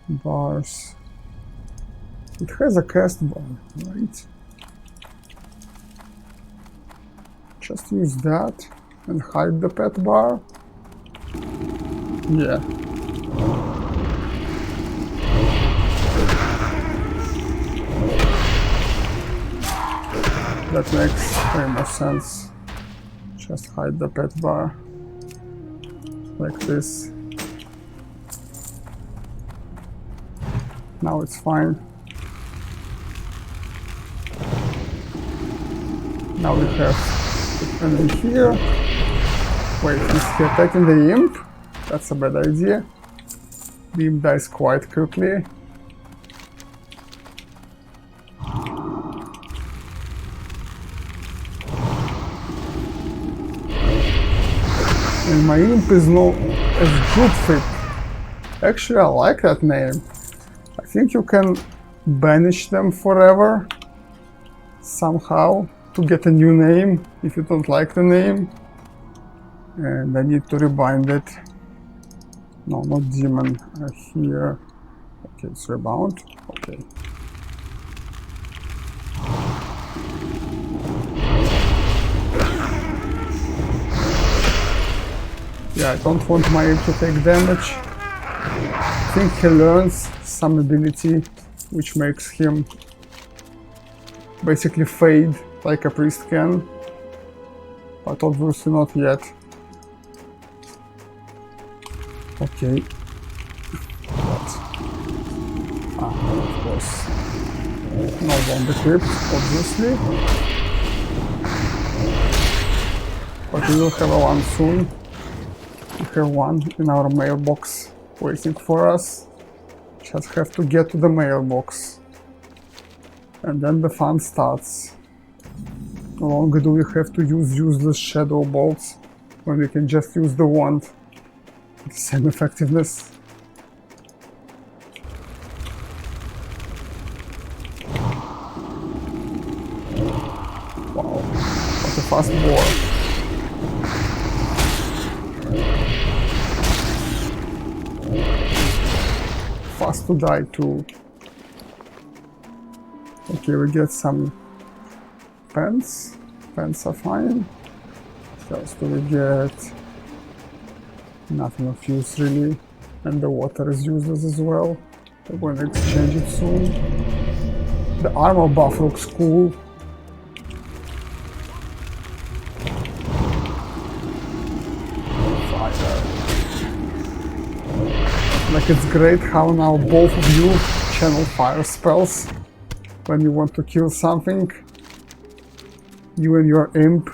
[SPEAKER 1] Bars. It has a cast bar, right? Just use that and hide the pet bar. Yeah. That makes way more sense. Just hide the pet bar. Like this. Now it's fine. Now we have and in here. Wait, is he attacking the imp? That's a bad idea. The imp dies quite quickly. And my imp is known as Jutfit. Actually, I like that name. I think you can banish them forever somehow to get a new name if you don't like the name. And I need to rebind it. No, not demon. Here. Okay, it's rebound. Okay. Yeah, I don't want my imp to take damage. I think he learns some ability which makes him basically fade like a priest can, but obviously not yet. Okay. What? Of course. No bomb equipped, obviously. But we will have a one soon. We have one in our mailbox waiting for us. Just have to get to the mailbox. And then the fun starts. No longer do we have to use useless shadow bolts when we can just use the wand. The same effectiveness. Wow, what a fast boar. Fast to die too. Okay, we get some pens. Pens are fine. What else do we get? Nothing of use really. And the water is useless as well. We're going to exchange it soon. The armor buff looks cool. Fire. Like, it's great how now both of you channel fire spells when you want to kill something. You and your imp.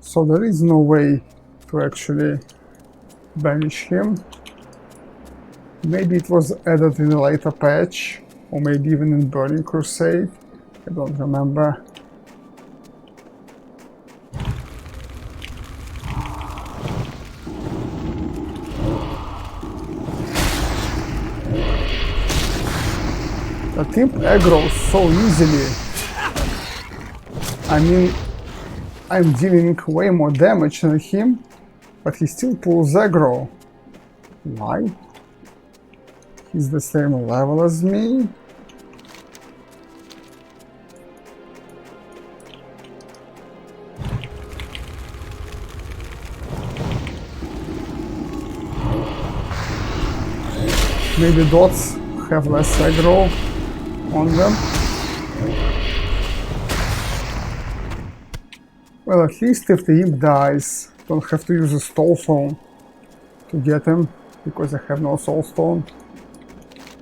[SPEAKER 1] So there is no way to actually banish him. Maybe it was added in a later patch, or maybe even in Burning Crusade. I don't remember. The imp aggroes so easily. I mean, I'm dealing way more damage than him, but he still pulls aggro. Why? He's the same level as me. Maybe dots have less aggro on them. Well, at least if the imp dies, I don't have to use a soul stone to get him, because I have no soul stone,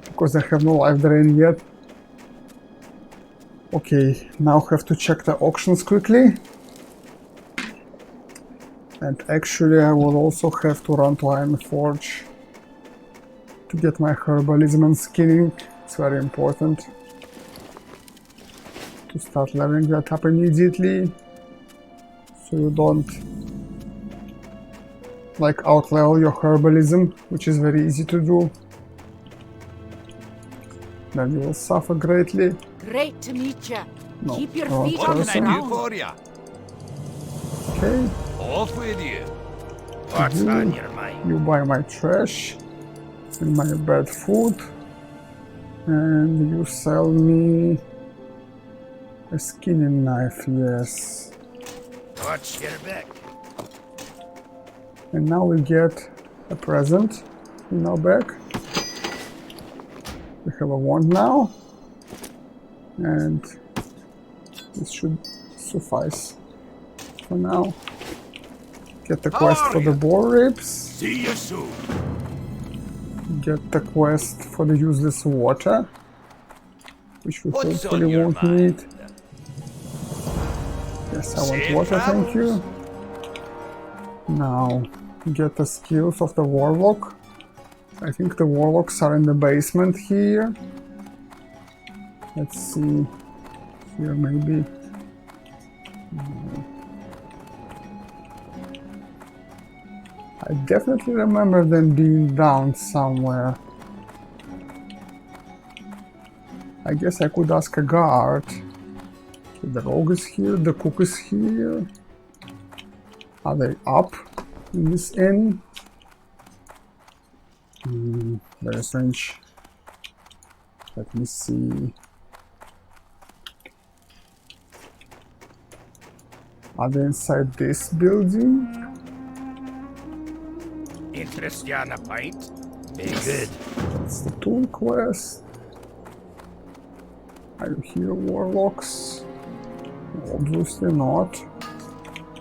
[SPEAKER 1] because I have no life drain yet. Okay, now have to check the auctions quickly. And actually I will also have to run to Iron Forge to get my herbalism and skinning. It's very important to start leveling that up immediately, so you don't like outlevel your herbalism, which is very easy to do. Then you will suffer greatly.
[SPEAKER 4] Great to meet you.
[SPEAKER 1] No,
[SPEAKER 4] Keep your
[SPEAKER 1] wrong
[SPEAKER 4] feet on the
[SPEAKER 1] person.
[SPEAKER 3] Do
[SPEAKER 4] ground.
[SPEAKER 3] for ya.
[SPEAKER 1] Okay,
[SPEAKER 3] Off with you. What's on your mind?
[SPEAKER 1] you buy my trash and my bad food, and you sell me a skinning knife, yes.
[SPEAKER 3] What's your back?
[SPEAKER 1] And now we get a present in our bag. We have a wand now, and this should suffice for now. Get the quest for the boar ribs.
[SPEAKER 2] See you soon.
[SPEAKER 1] Get the quest for the useless water, which we
[SPEAKER 3] What's on
[SPEAKER 1] hopefully
[SPEAKER 3] your
[SPEAKER 1] won't
[SPEAKER 3] mind?
[SPEAKER 1] need. Yes, I want
[SPEAKER 3] Safe
[SPEAKER 1] water, thank
[SPEAKER 3] travels.
[SPEAKER 1] you. Now, get the skills of the Warlock. I think the Warlocks are in the basement here. Let's see. Here maybe. No. I definitely remember them being down somewhere. I guess I could ask a guard. Okay, the rogue is here, the cook is here. Are they up in this inn? Very strange. Let me see. Are they inside this building?
[SPEAKER 3] Interest you on a pint? Be good.
[SPEAKER 1] That's the tool quest. Are you here, Warlocks? Obviously not.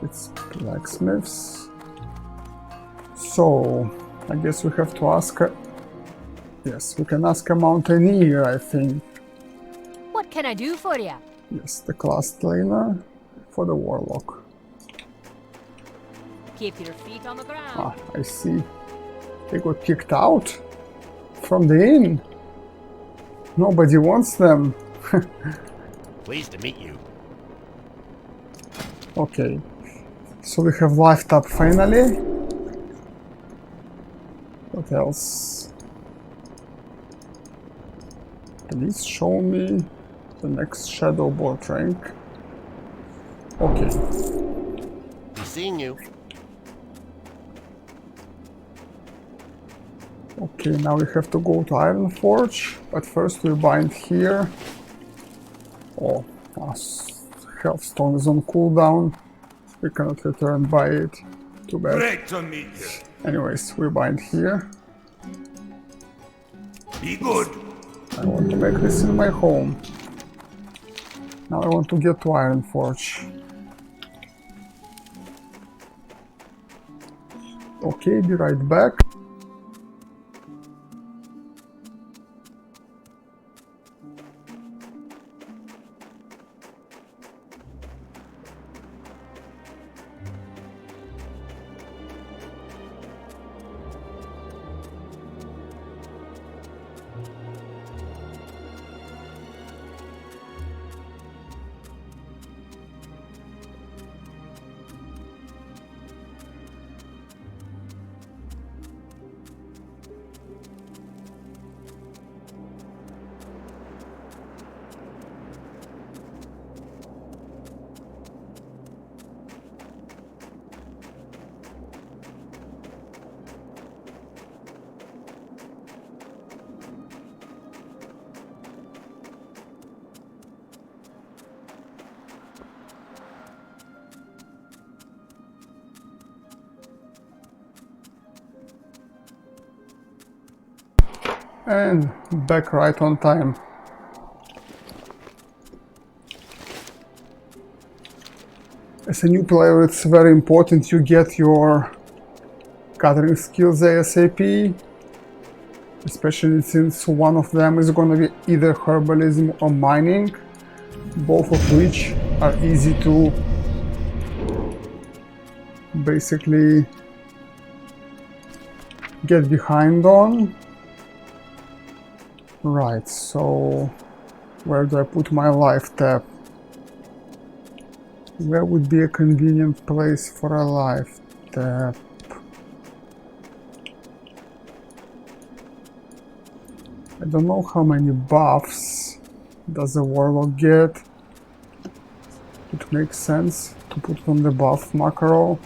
[SPEAKER 1] It's blacksmiths. So, I guess we have to ask a... Yes, we can ask a mountaineer, I think.
[SPEAKER 4] What can I do for you?
[SPEAKER 1] Yes, the class trainer for the Warlock.
[SPEAKER 4] Keep your feet on the ground.
[SPEAKER 1] Ah, I see. They got kicked out from the inn. Nobody wants them.
[SPEAKER 3] Pleased to meet you.
[SPEAKER 1] Okay, so we have life tab finally. What else? Please show me the next shadow bolt rank. Okay.
[SPEAKER 3] Be seeing you.
[SPEAKER 1] Okay, now we have to go to Iron Forge, but first we bind here. Oh, health stone is on cooldown. We cannot return by it. Too bad.
[SPEAKER 2] Great to meet you.
[SPEAKER 1] Anyways, we bind here.
[SPEAKER 2] Be good.
[SPEAKER 1] I want to make this in my home. Now I want to get to Iron Forge. Okay, be right back. And back right on time. As a new player, it's very important you get your gathering skills ASAP, especially since one of them is going to be either herbalism or mining, both of which are easy to basically get behind on. Right, so where do I put my life tab? Where would be a convenient place for a life tab? I don't know how many buffs does a warlock get. It makes sense to put on the buff macro.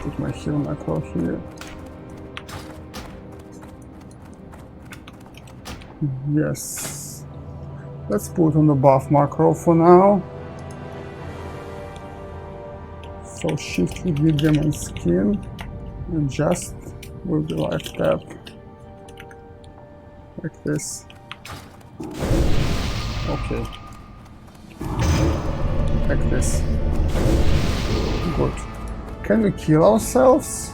[SPEAKER 1] Put my heal macro here. Yes. Let's put on the buff macro for now. So shift with the demon skin and just with the life tab. Like this. Okay. Like this. Good. Can we kill ourselves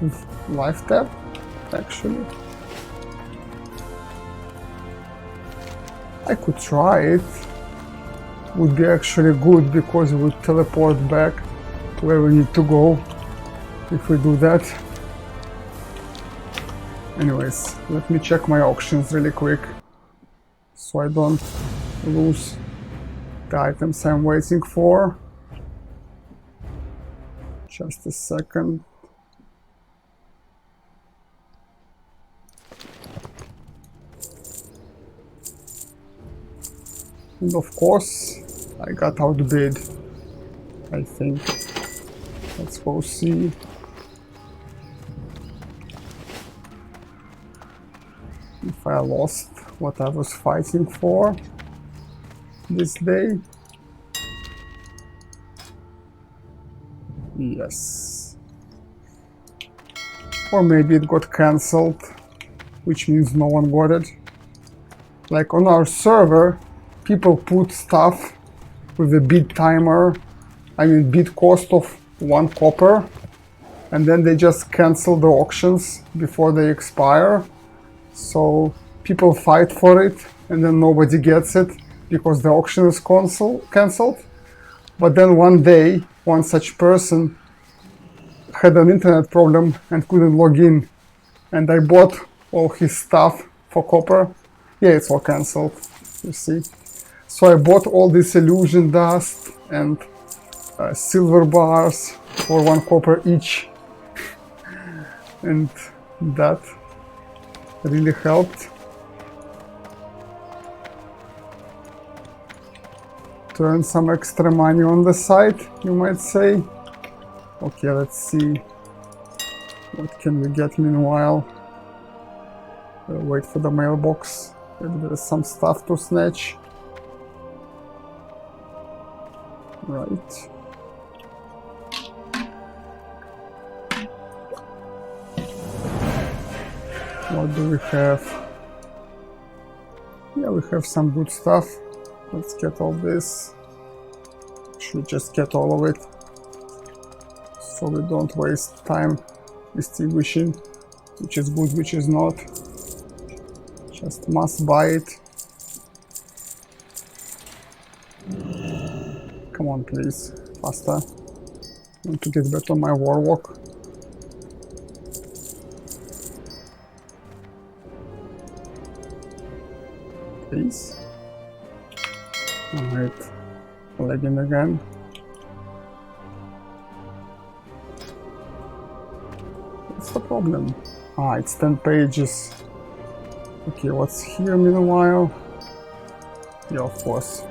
[SPEAKER 1] with life tab, actually? I could try it. Would be actually good because it would teleport back to where we need to go if we do that. Anyways, let me check my auctions really quick so I don't lose the items I'm waiting for. Just a second. And of course, I got outbid, I think. Let's go see. If I lost what I was fighting for this day. Yes. Or maybe it got cancelled, which means no one got it. Like on our server, people put stuff with a bid timer, bid cost of 1 copper, and then they just cancel the auctions before they expire. So people fight for it and then nobody gets it because the auction is cancelled. But then one day one such person had an internet problem and couldn't log in, and I bought all his stuff for copper. Yeah, it's all cancelled, you see. So I bought all this illusion dust and silver bars for 1 copper each, and that really helped to earn some extra money on the side, you might say. Okay, let's see what can we get meanwhile. We'll wait for the mailbox. Maybe there's some stuff to snatch. Right. What do we have? Yeah, we have some good stuff. Let's get all this. Should just get all of it, so we don't waste time distinguishing which is good, which is not. Just must buy it. Come on, please, faster. I want to get back on my Warlock. Please. Alright, lagging again. What's the problem? Ah, it's 10 pages. Okay, what's here meanwhile? Yeah, of course.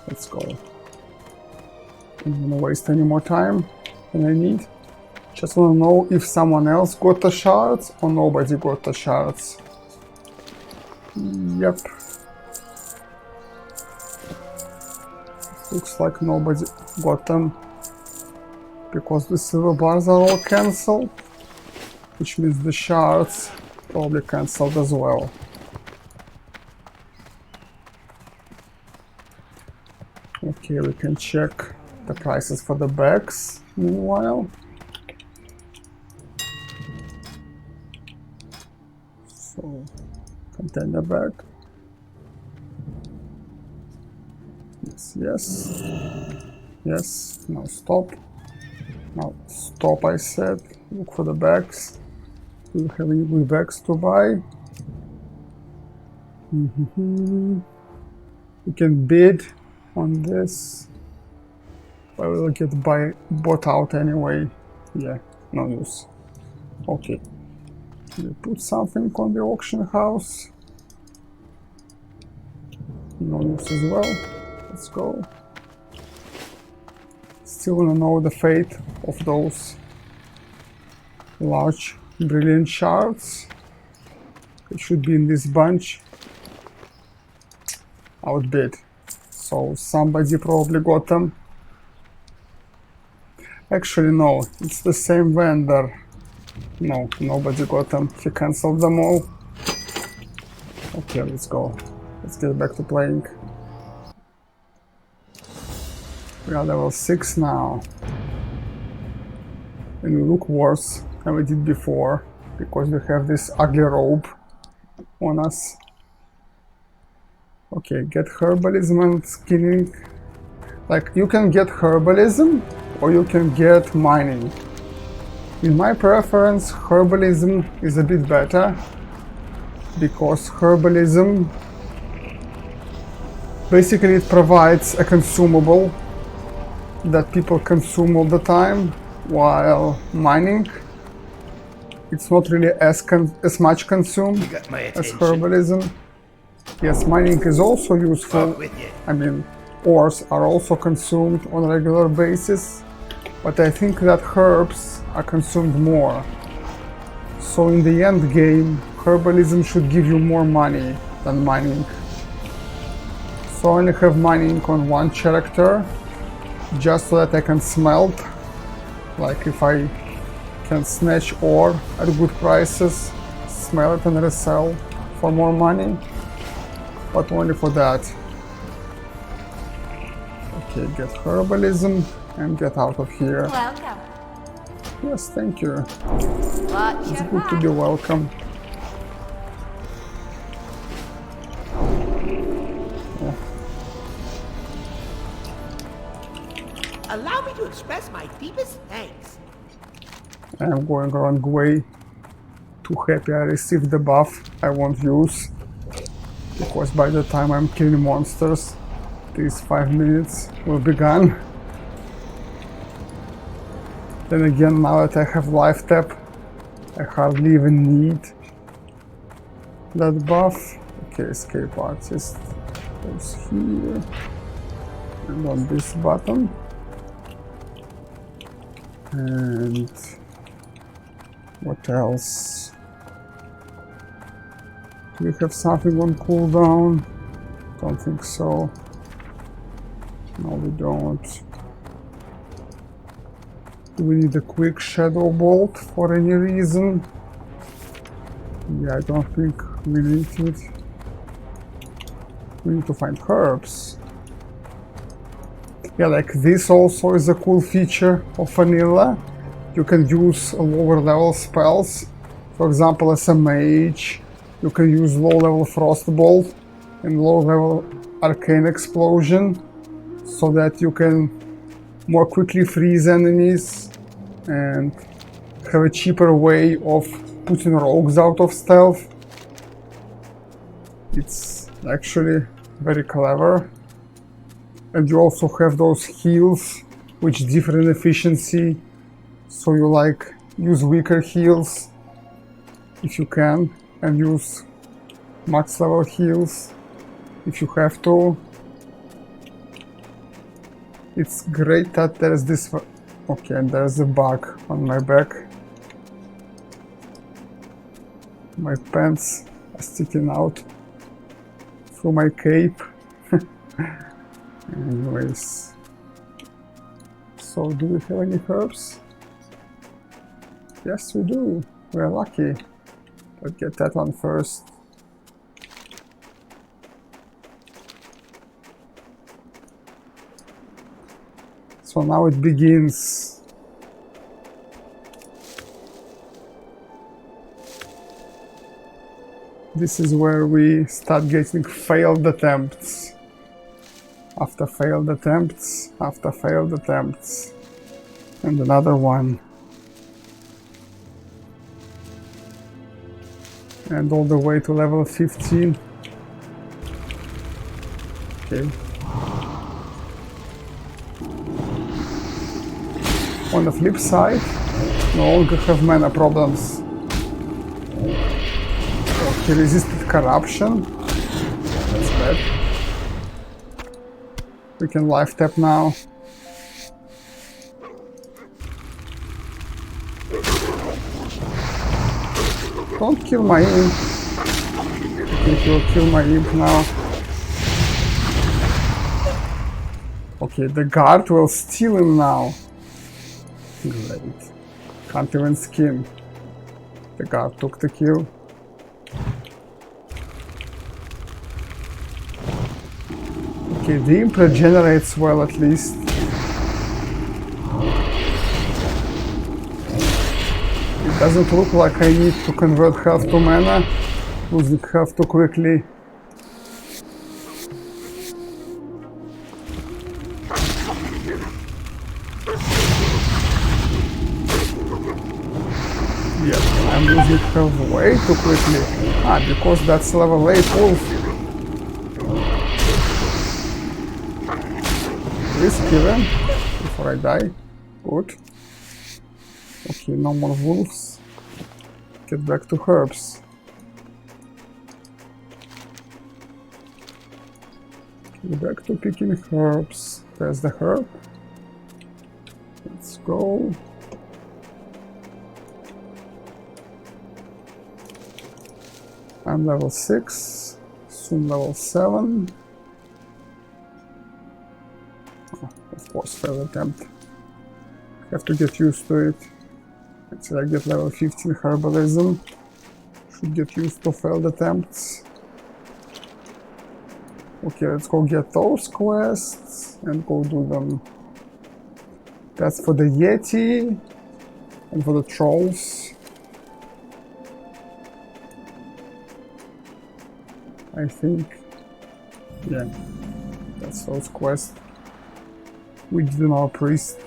[SPEAKER 1] Let's go. I don't wanna waste any more time than I need. Just wanna know if someone else got the shards or nobody got the shards. Yep. Looks like nobody got them, because the silver bars are all cancelled, which means the shards probably cancelled as well. Okay, we can check the prices for the bags meanwhile. So, container bag. Yes. Yes. Now stop. Now stop, I said. Look for the bags. Do you have any good bags to buy? We can bid on this. But we'll get bought out anyway. Yeah, no use. Okay. We put something on the auction house. No use as well. Let's go. Still wanna know the fate of those large brilliant shards. It should be in this bunch. Outbid. So somebody probably got them. Actually no, it's the same vendor. No, nobody got them. He cancelled them all. Okay, let's go. Let's get back to playing. We are level 6 now. And we look worse than we did before, because we have this ugly robe on us. Okay, get herbalism and skinning. Like, you can get herbalism or you can get mining. In my preference, herbalism is a bit better, because herbalism basically it provides a consumable that people consume all the time, while mining it's not really as much consumed as herbalism. Yes, mining is also useful. I mean, ores are also consumed on a regular basis, but I think that herbs are consumed more. So in the end game, herbalism should give you more money than mining. So I only have mining on one character, just so that I can smelt. Like if I can snatch ore at good prices, smelt it and resell for more money, but only for that. Okay, get herbalism and get out of here.
[SPEAKER 4] Welcome.
[SPEAKER 1] Yes, thank you.
[SPEAKER 4] Watch
[SPEAKER 1] It's
[SPEAKER 4] your
[SPEAKER 1] good to be welcome.
[SPEAKER 5] allow me to express my deepest thanks.
[SPEAKER 1] I'm going wrong way. Too happy I received the buff I won't use. Because by the time I'm killing monsters, these 5 minutes will be gone. Then again, now that I have life tap, I hardly even need that buff. Okay, escape artist goes here. And on this button. And what else? Do we have something on cooldown? Don't think so. No, we don't. Do we need a quick shadow bolt for any reason? Yeah, I don't think we need it. We need to find herbs. Yeah, like this also is a cool feature of vanilla. You can use lower level spells. For example, as a mage, you can use low level frostbolt and low level arcane explosion, so that you can more quickly freeze enemies and have a cheaper way of putting rogues out of stealth. It's actually very clever. And you also have those heals which differ in efficiency, so you like use weaker heals if you can, and use max level heals if you have to. It's great that there's this... Okay, and there's a bug on my back. My pants are sticking out through my cape. Anyways. So, do we have any herbs? Yes, we do. We're lucky. Let's get that one first. So now it begins. This is where we start getting failed attempts. After failed attempts, after failed attempts. And another one. And all the way to level 15. Okay. On the flip side, no longer have mana problems. Okay, resisted corruption. That's bad. We can life tap now. Don't kill my imp. I think you'll kill my imp now. Okay, the guard will steal him now. Great. Can't even skin. The guard took the kill. Okay, the imp regenerates well at least. It doesn't look like I need to convert health to mana. Losing health too quickly. Yeah, I'm losing health way too quickly. Ah, because that's level 8 wolf. Please kill him before I die. Good. Okay, no more wolves. Get back to herbs. Get back to picking herbs. There's the herb. Let's go. I'm level 6, soon level 7. Oh, of course, failed attempt. Have to get used to it. Until I get level 15 herbalism. Should get used to failed attempts. Okay, let's go get those quests and go do them. That's for the Yeti and for the trolls. I think, yeah, that's those quests. We do our priest.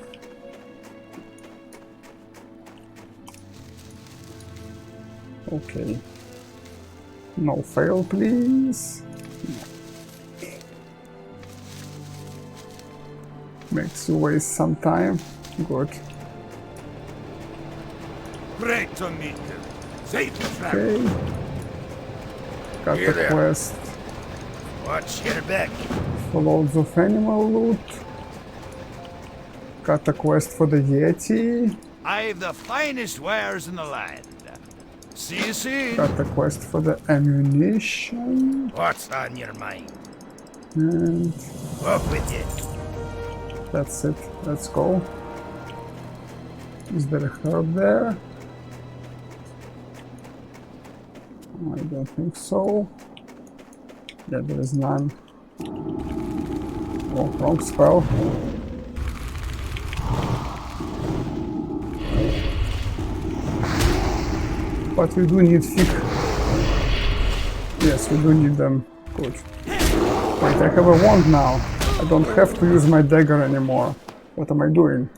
[SPEAKER 1] Okay. No fail, please. Makes you waste some time. Good.
[SPEAKER 2] Great to meet you. Safe travel.
[SPEAKER 1] Okay. Got
[SPEAKER 3] Here
[SPEAKER 1] the
[SPEAKER 3] there.
[SPEAKER 1] quest
[SPEAKER 3] Watch your back.
[SPEAKER 1] for loads of animal loot. Got the quest for the Yeti.
[SPEAKER 3] I've the finest wares in the land. See you soon.
[SPEAKER 1] Got the quest for the ammunition.
[SPEAKER 3] What's on your mind?
[SPEAKER 1] And
[SPEAKER 3] Up with you.
[SPEAKER 1] that's it. Let's go. Is there a herb there? I don't think so. Yeah, there is none. Oh, wrong spell. But we do need thick. Yes, we do need them. Good. Wait, I have a wand now. I don't have to use my dagger anymore. What am I doing?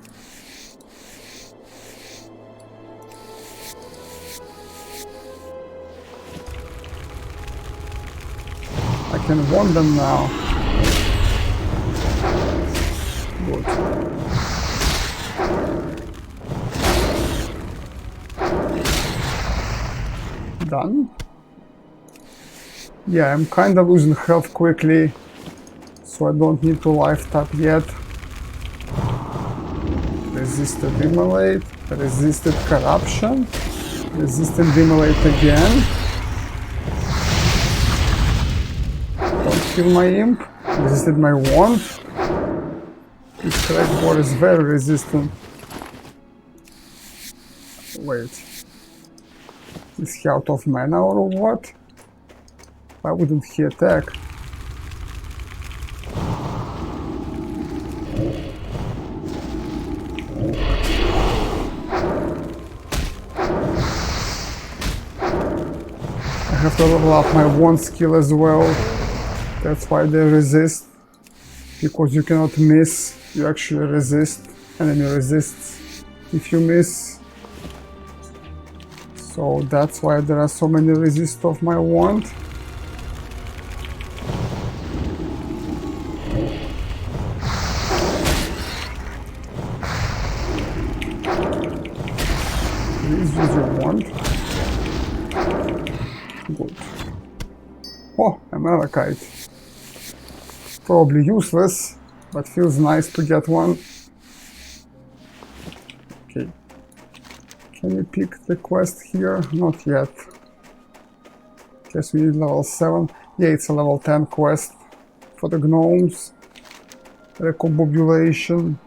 [SPEAKER 1] I can wand them now. Good. Done. Yeah, I'm kinda losing health quickly, so I don't need to life tap yet. Resisted immolate, resisted corruption, resisted immolate again. Don't kill my imp, resisted my wand. This crack board is very resistant. Wait. Is he out of mana or what? Why wouldn't he attack? I have to level up my wand skill as well. That's why they resist. Because you cannot miss, you actually resist. Enemy resists if you miss. So that's why there are so many resists of my wand. Please use your wand. Good. Oh, a malachite. Probably useless, but feels nice to get one. Okay. Can you pick the quest here? Not yet. Guess we need level 7. Yeah, it's a level 10 quest for the gnomes. Recombobulation.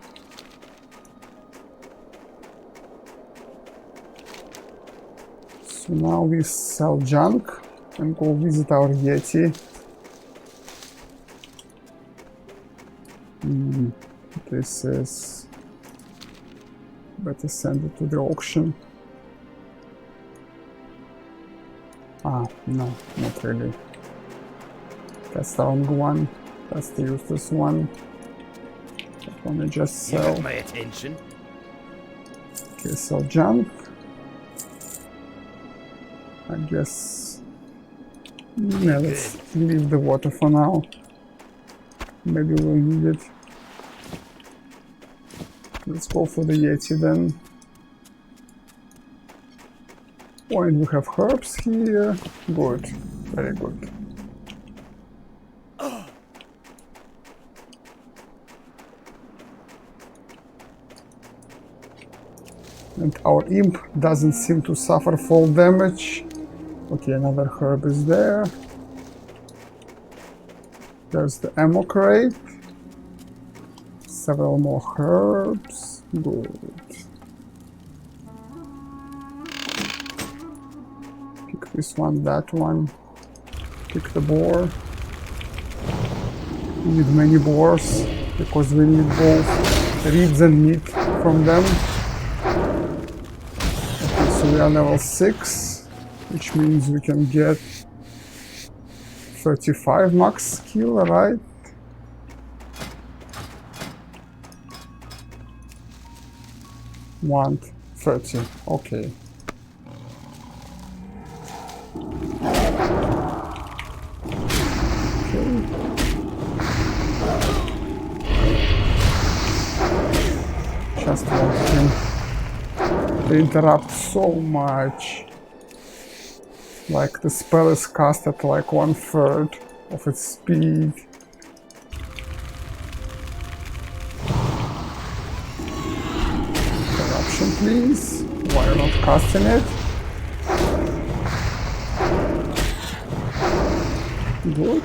[SPEAKER 1] So now we sell junk and go visit our Yeti. This is... better send it to the auction. Ah, no, not really. That's the wrong one. That's the useless one. That one I just
[SPEAKER 3] You
[SPEAKER 1] sell.
[SPEAKER 3] got my attention.
[SPEAKER 1] Okay, sell junk. I guess... yeah, let's leave the water for now. Maybe we'll need it. Let's go for the Yeti then. Oh, and we have herbs here. Good, very good. And our imp doesn't seem to suffer fall damage. Okay, another herb is there. There's the ammo crate. Several more herbs. Good. Pick this one, that one. Pick the boar. We need many boars because we need both reeds and meat from them. Okay, so we are level 6, which means we can get 35 max skill, right? Want 30. Okay. Just want him to interrupt so much. Like the spell is cast at like 1/3 of its speed. Corruption, please. Why are you not casting it? Good.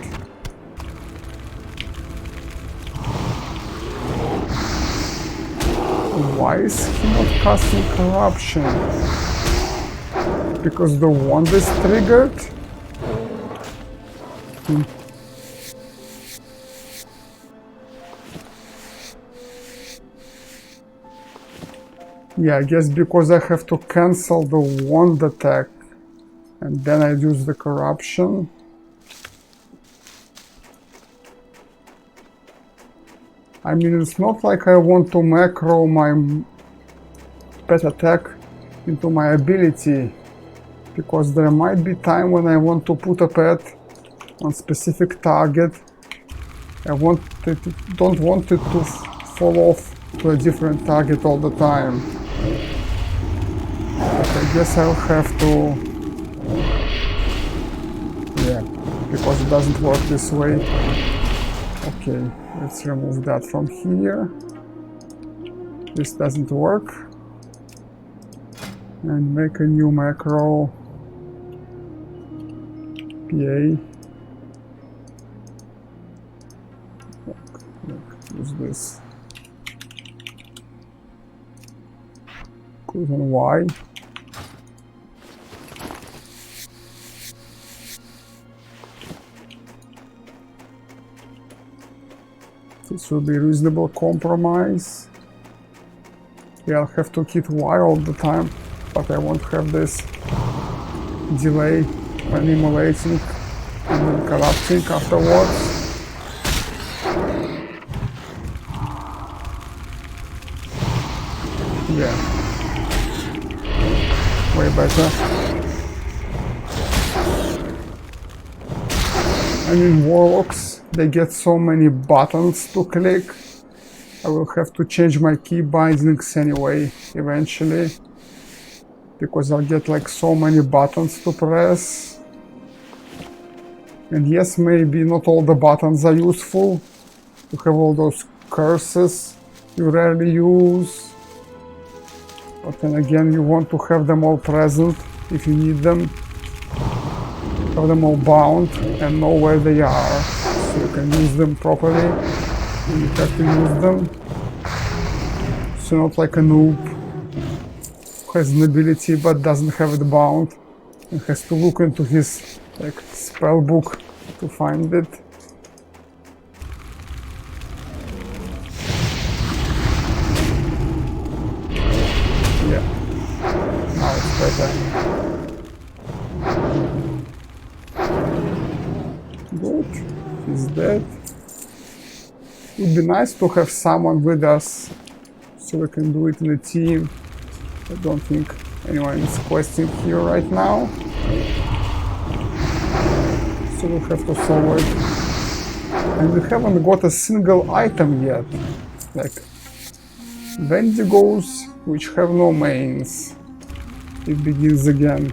[SPEAKER 1] Why is he not casting corruption? Because the wand is triggered? Yeah, I guess because I have to cancel the wand attack and then I use the corruption. I mean, it's not like I want to macro my pet attack into my ability, because there might be time when I want to put a pet on specific target. I don't want it to fall off to a different target all the time. But I guess I'll have to... Yeah, because it doesn't work this way. Okay, let's remove that from here. This doesn't work. And make a new macro. PA. Look, use this. Click on Y. This will be a reasonable compromise. Yeah, I'll have to hit Y all the time, but I won't have this delay when immolating and then corrupting afterwards. Yeah. Way better. I mean, Warlocks, they get so many buttons to click. I will have to change my key bindings anyway, eventually. Because I'll get like so many buttons to press. And yes, maybe not all the buttons are useful. You have all those curses you rarely use. But then again, you want to have them all present if you need them. Have them all bound and know where they are, so you can use them properly when you have to use them. So not like a noob who has an ability but doesn't have it bound and has to look into his like spell book to find it. Yeah, now it's better. Good, he's dead. It would be nice to have someone with us so we can do it in a team. I don't think anyone is questing here right now. So we'll have to solve it. And we haven't got a single item yet. Like Wendigos which have no mains. It begins again.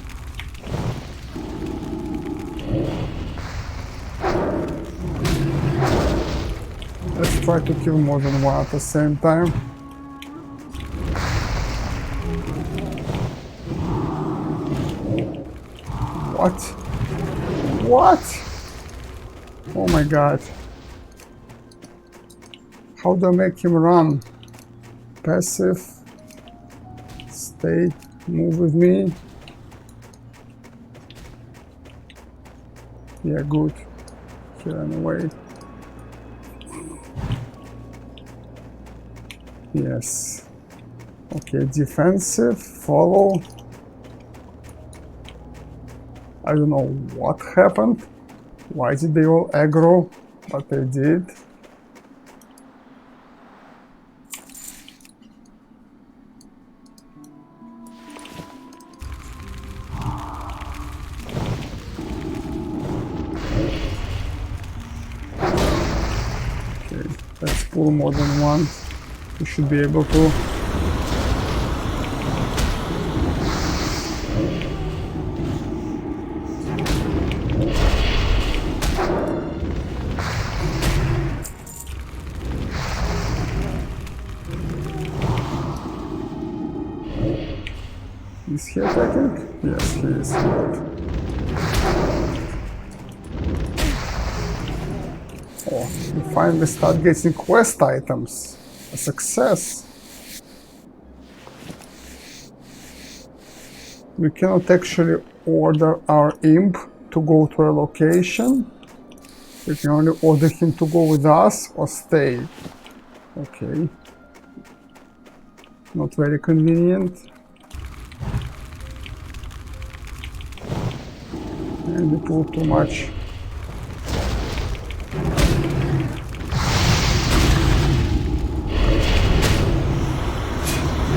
[SPEAKER 1] Let's try to kill more than one at the same time. What? What? Oh my god. How do I make him run? Passive. Stay. Move with me. Yeah, good. He ran away. Yes. Okay, defensive. Follow. I don't know what happened. Why did they all aggro? But they did. pull more than one. We should be able to. Is he attacking? Yes, he is. Good. Oh, we finally start getting quest items. A success. We cannot actually order our imp to go to a location. We can only order him to go with us or stay. Okay. Not very convenient. And we pull too much.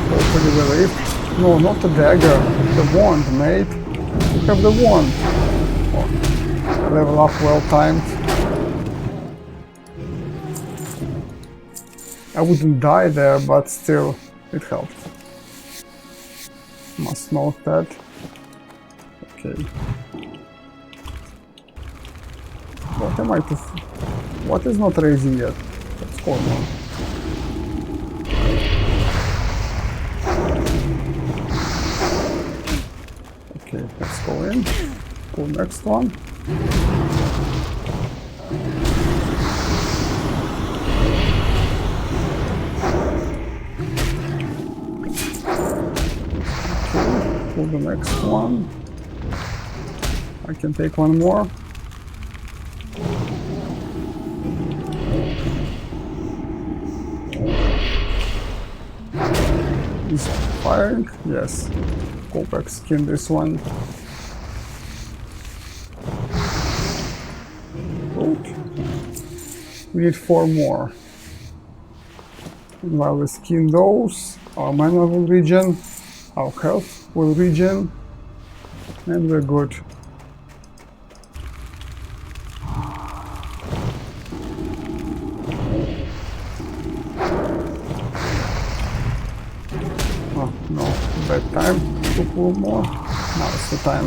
[SPEAKER 1] Hopefully we live. No, not the dagger. The wand, mate. You have the wand. Oh, level up well timed. I wouldn't die there, but still, it helped. Must note that. Okay. What am I to... What is not raising yet? What's going on? Okay, let's go in. Pull next one. Okay, pull the next one. I can take one more. Is firing? Yes. Go back, skin this one. Good. We need 4 more. And while we skin those, our mana will regen, our health will regen, and we're good. Oh, no, bad time to pull more. Now it's the time.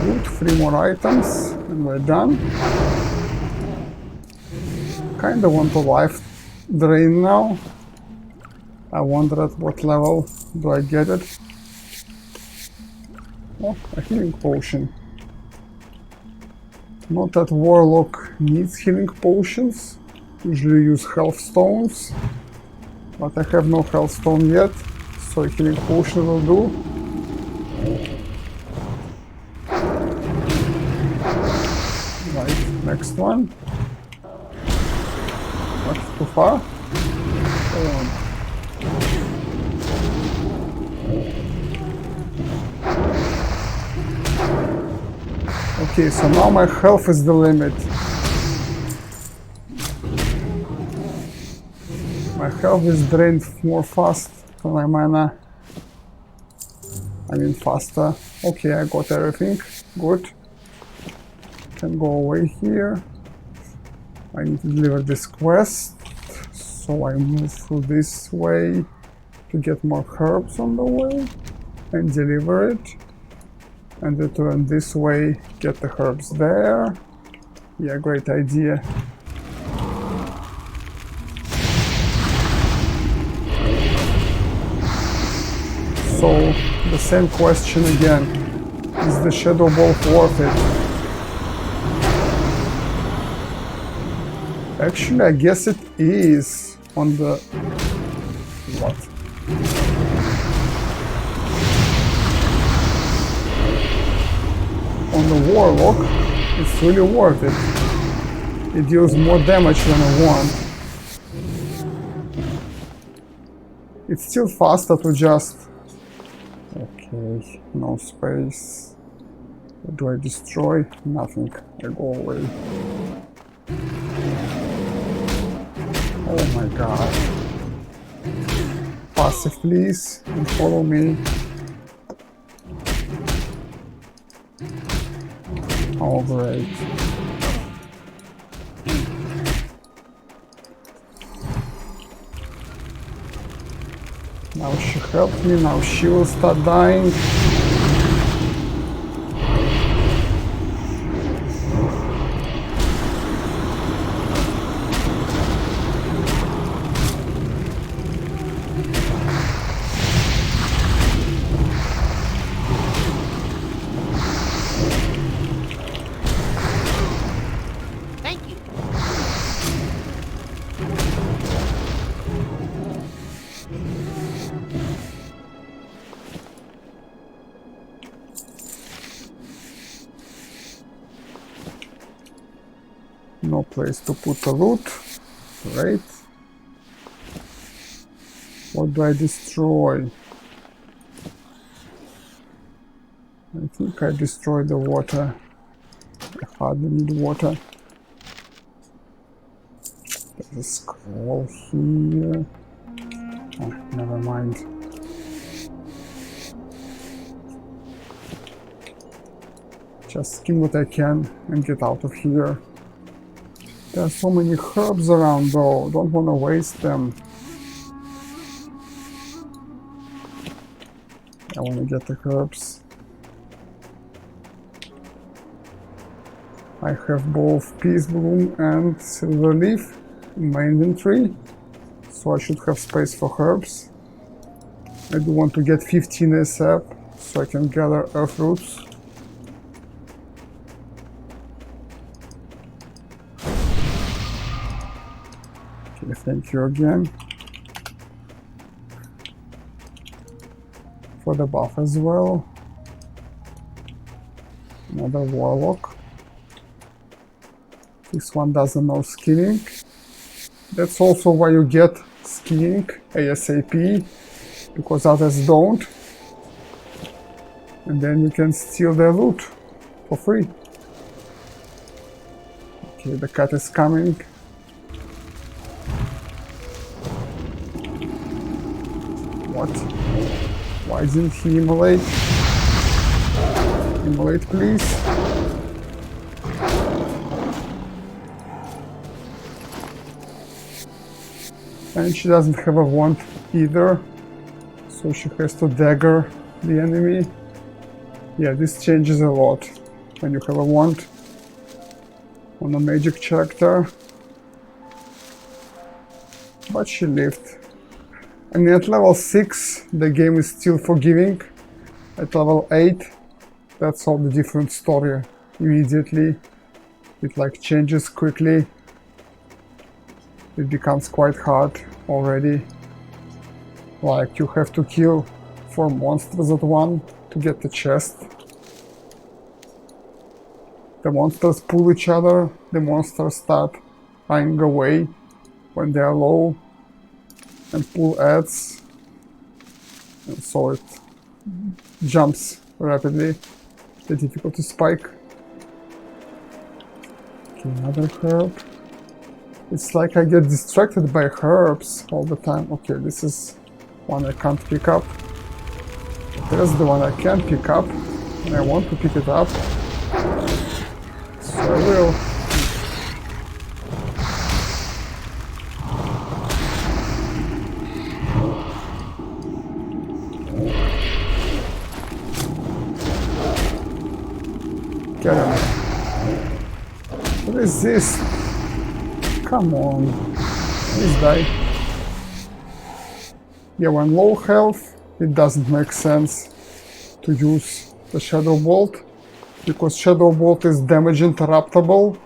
[SPEAKER 1] Good, 3 more items and we're done. Kinda want to life drain now. I wonder at what level do I get it. Oh, a healing potion. Not that Warlock needs healing potions, usually use health stones, but I have no health stone yet, so a healing potion will do. Right, next one. That's too far. Okay, so now my health is the limit. My health is drained more fast than my mana. I mean faster. Okay, I got everything. Good. Can go away here. I need to deliver this quest. So I move through this way to get more herbs on the way and deliver it. And return this way, get the herbs there. Yeah, great idea. So, the same question again. Is the Shadow Ball worth it? Actually, I guess it is on the... What? On the Warlock, it's really worth it. It deals more damage than a wand. It's still faster to just... Okay, no space. What do I destroy? Nothing. I go away. Oh my god. Passive, please, and follow me. Oh, great. Now she helped me, now she will start dying.
[SPEAKER 5] Thank you.
[SPEAKER 1] No place to put the loot. Great. What do I destroy? I think I destroyed the water. I hardly need water. There's a scroll here. Oh, never mind. Just skim what I can and get out of here. There are so many herbs around though, don't want to waste them. I want to get the herbs. I have both Peace Bloom and Silver Leaf in my inventory, so I should have space for herbs. I do want to get 15 ASAP, so I can gather earth roots. Okay, thank you again for the buff as well. Another Warlock. This one doesn't know skinning. That's also why you get skinning ASAP, because others don't. And then you can steal their loot for free. Okay, the cat is coming. What? Why didn't he immolate? Immolate, please. And she doesn't have a wand either, so she has to dagger the enemy. Yeah, this changes a lot when you have a wand on a magic character. But she lived. And at level 6 the game is still forgiving. At level 8 that's all the different story immediately. It like changes quickly. It becomes quite hard already. Like you have to kill 4 monsters at once to get the chest. The monsters pull each other, the monsters start running away when they are low and pull adds, and so it jumps rapidly. The difficulty spike. Okay, another herb. It's like I get distracted by herbs all the time. Okay, this is one I can't pick up. There's the one I can pick up, and I want to pick it up. So I will. Get him. Resist. Come on. Please die. Yeah, when low health, it doesn't make sense to use the Shadow Bolt, because Shadow Bolt is damage interruptible,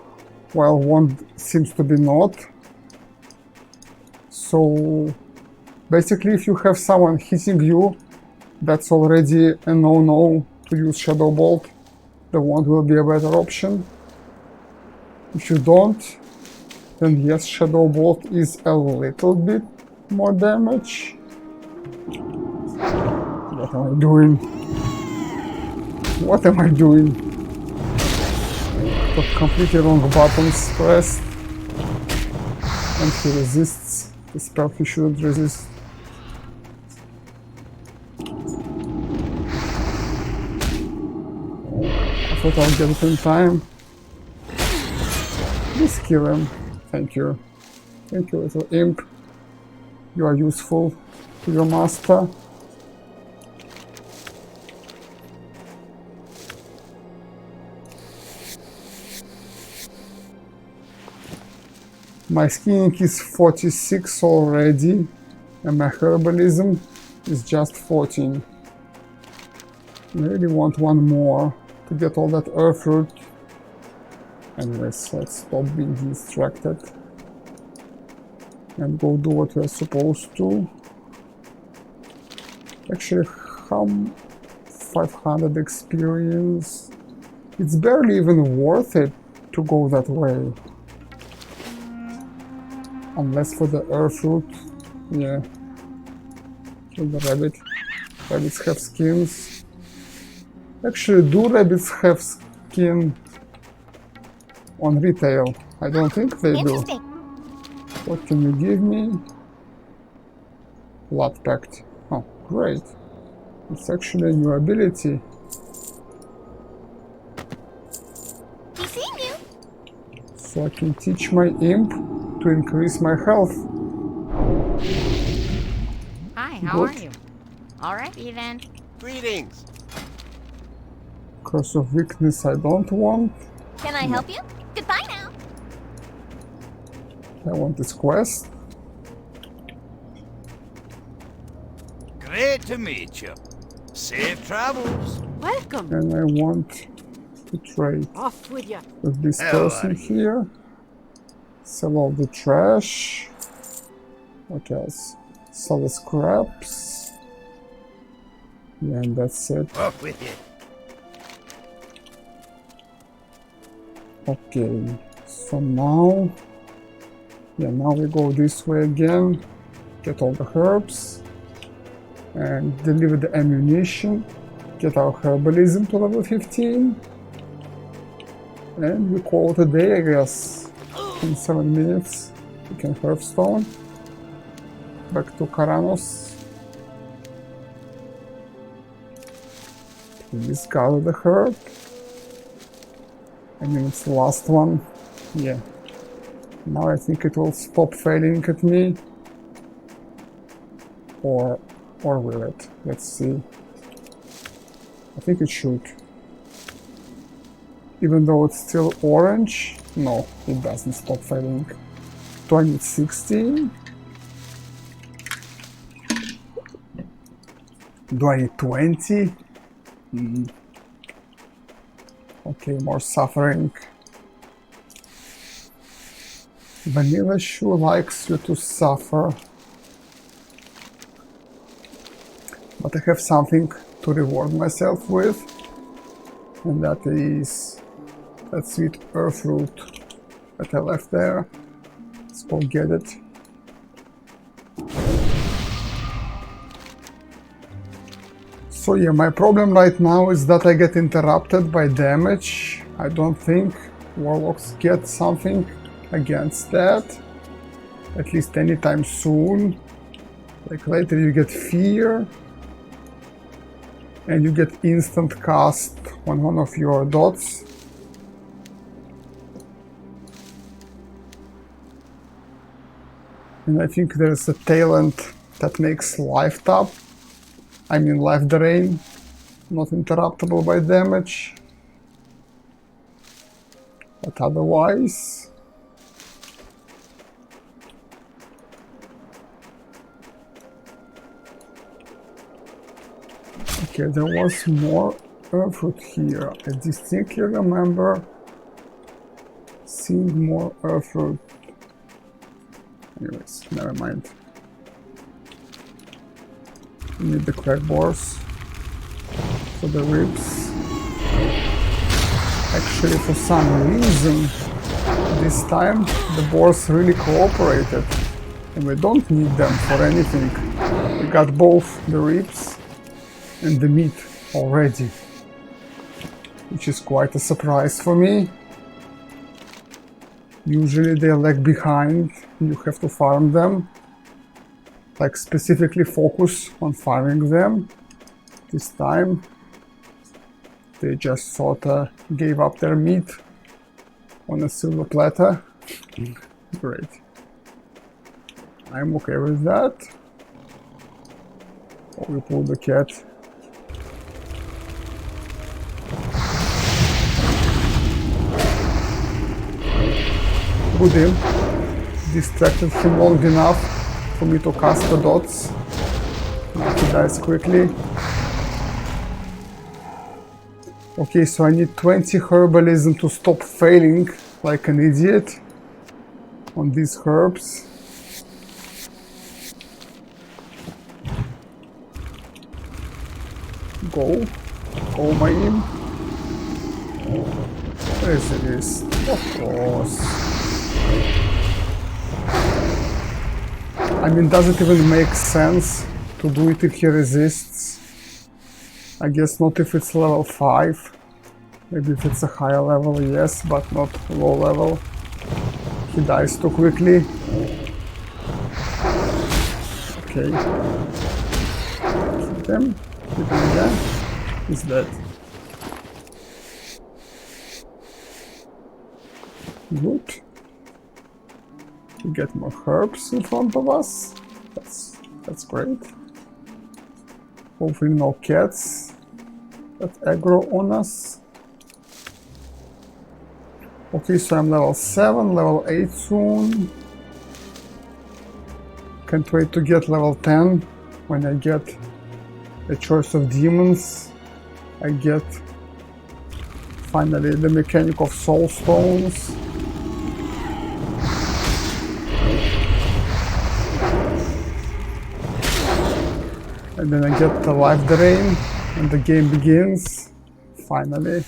[SPEAKER 1] while wand seems to be not. So basically, if you have someone hitting you, that's already a no-no to use Shadow Bolt. The wand will be a better option. If you don't, then yes, Shadow Bolt is a little bit more damage. What am I doing? What am I doing? Got completely wrong buttons pressed. And he resists the spell he shouldn't resist. thought I'll get it in time. Just kill him. Thank you. Thank you, little imp. You are useful to your master. My skinning is 46 already, and my herbalism is just 14. I really want one more to get all that earth root. Anyways, let's stop being distracted and go do what we're supposed to. Actually, 500 experience. It's barely even worth it to go that way. Unless for the earth root. Yeah. Kill the rabbit. Rabbits have skins. Actually, do rabbits have skin on retail? I don't think they do. What can you give me? Blood Pact. Oh, great. It's actually a new ability.
[SPEAKER 5] He's seen you.
[SPEAKER 1] So I can teach my imp to increase my health.
[SPEAKER 5] Hi, how are you? Alrighty then.
[SPEAKER 6] Greetings.
[SPEAKER 1] Curse of weakness I don't want.
[SPEAKER 5] Can I help you? Goodbye now.
[SPEAKER 1] I want this quest.
[SPEAKER 3] Great to meet you. Safe travels.
[SPEAKER 4] Welcome.
[SPEAKER 1] And I want to trade
[SPEAKER 4] Off with ya.
[SPEAKER 1] with this
[SPEAKER 3] How
[SPEAKER 1] person
[SPEAKER 3] are
[SPEAKER 1] here. Sell all the trash. What else? Sell the scraps. Yeah, and that's it.
[SPEAKER 3] Off with you.
[SPEAKER 1] Okay, so now... Yeah, now we go this way again. Get all the herbs. And deliver the ammunition. Get our herbalism to level 15. And we call it a day, I guess. In 7 minutes, we can herbstone. Back to Karanos. Please gather the herb. I mean, it's the last one. Yeah. Now I think it will stop failing at me. Or will it? Let's see. I think it should. Even though it's still orange, no, it doesn't stop failing. Do I need 16? Do I need 20? Okay, more suffering. Vanilla Shoe likes you to suffer. But I have something to reward myself with. And that is that sweet earth root that I left there. Let's go get it. So yeah, my problem right now is that I get interrupted by damage. I don't think warlocks get something against that, at least anytime soon. Like later you get fear, and you get instant cast on one of your dots. And I think there's a talent that makes life tap. I mean life drain, not interruptible by damage. But otherwise... Okay, there was more earth root here. I distinctly remember seeing more earth root. Anyways, never mind. We need the crack bores for the ribs. Actually, for some reason, this time the bores really cooperated. And we don't need them for anything. We got both the ribs and the meat already. Which is quite a surprise for me. Usually they lag behind, you have to farm them. Like specifically focus on farming them. This time They just sort of gave up their meat on a silver platter. Great. I'm okay with that. Oh, we pulled the cat. Good him. Distracted him long enough for me to cast the dots. Now he dies quickly. Okay, so I need 20 herbalism to stop failing like an idiot on these herbs. Go my imp. Resist, of course. I mean, does it even make sense to do it if he resists? I guess not if it's level 5. Maybe if it's a higher level, yes, but not low level. He dies too quickly. Okay. Hit him. Hit him again. He's dead. Good. We get more herbs in front of us. That's great. Hopefully no cats that aggro on us. Okay, so I'm level 7, level 8 soon. Can't wait to get level 10 when I get a choice of demons. I get finally the mechanic of soul stones. And then I get the life drain and the game begins, finally.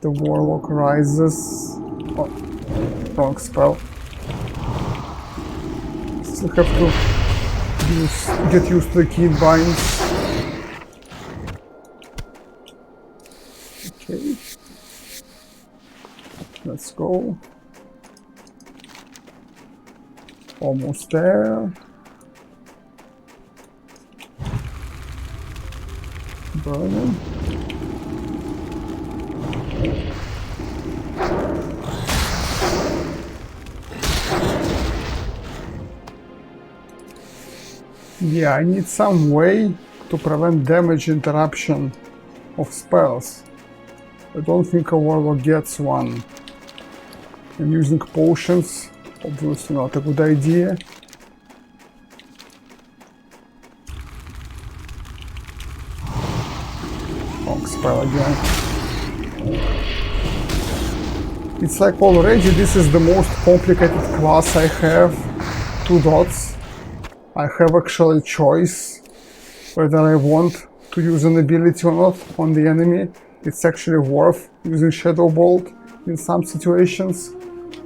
[SPEAKER 1] The Warlock rises. Oh, wrong spell. Still have to get used to the key binds. Okay. Let's go. Almost there. Burning. Yeah, I need some way to prevent damage interruption of spells. I don't think a Warlock gets one. I'm using potions. Obviously not a good idea. Wrong spell again. It's like already this is the most complicated class I have. 2 dots. I have actually choice whether I want to use an ability or not on the enemy. It's actually worth using Shadow Bolt in some situations.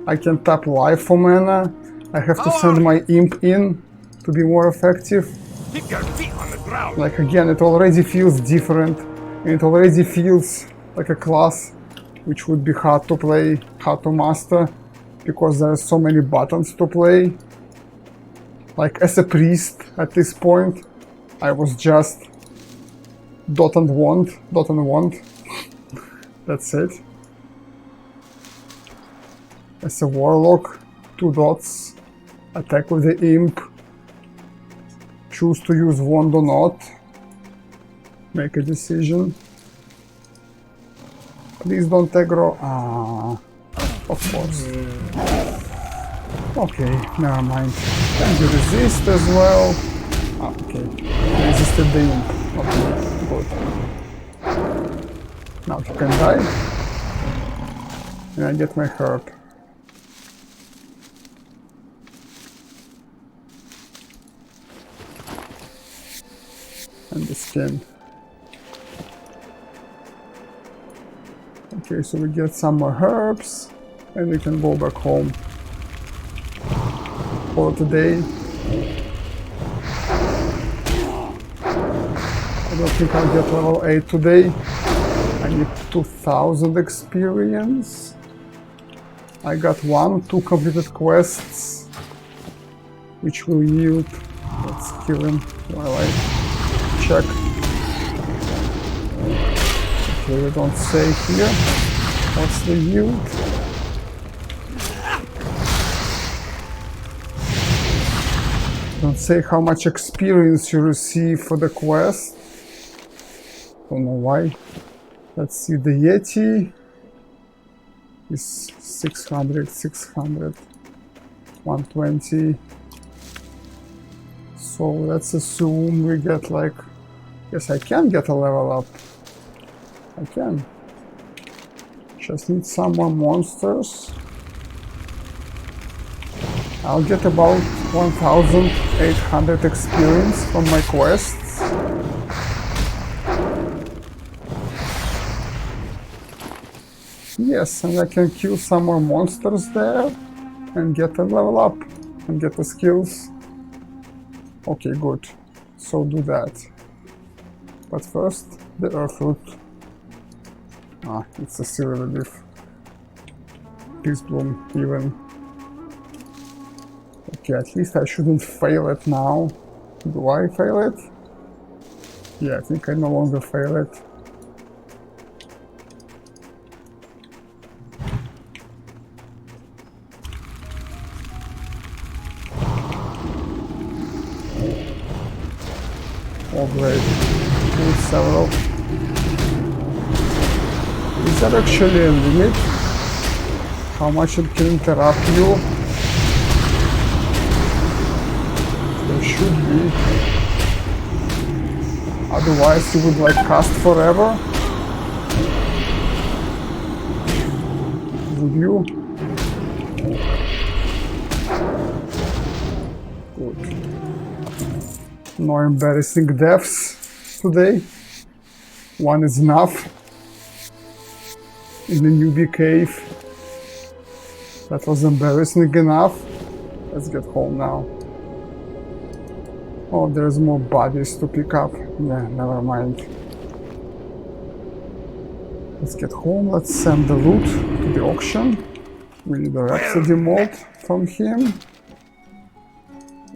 [SPEAKER 1] I can tap life for mana. I have to send my imp in to be more effective.
[SPEAKER 2] Keep your feet on the ground.
[SPEAKER 1] Like again, it already feels different. And it already feels like a class which would be hard to play, hard to master, because there are so many buttons to play. Like as a priest at this point, I was just dot and wand. That's it. As a warlock, 2 dots, attack with the imp, choose to use wand or not, make a decision. Please don't aggro. Of course. Okay, never mind. And you resist as well. Okay, resisted the imp. Okay, good. Now he can die. And I get my herb. And the skin. Okay, so we get some more herbs and we can go back home for today. I don't think I'll get level 8 today. I need 2000 experience. I got 2 completed quests which will yield. Let's kill him while I check. Okay, we don't say here. What's the yield? Don't say how much experience you receive for the quest. Don't know why. Let's see, the Yeti is 600, 600, 120. So let's assume we get like... Yes, I can get a level up. I can. Just need some more monsters. I'll get about 1,800 experience from my quests. Yes, and I can kill some more monsters there and get a level up and get the skills. Okay, good. So do that. But first, the Earthroot. Ah, it's a silver leaf. Peace Bloom, even. Okay, at least I shouldn't fail it now. Do I fail it? Yeah, I think I no longer fail it. Oh great, kill several. Is there actually a limit? How much it can interrupt you? There should be. Otherwise you would like cast forever? Would you? Good. No embarrassing deaths today. One is enough. In the newbie cave. That was embarrassing enough. Let's get home now. Oh, there's more bodies to pick up. Yeah, never mind. Let's get home. Let's send the loot to the auction. We need a Rhapsody mold from him.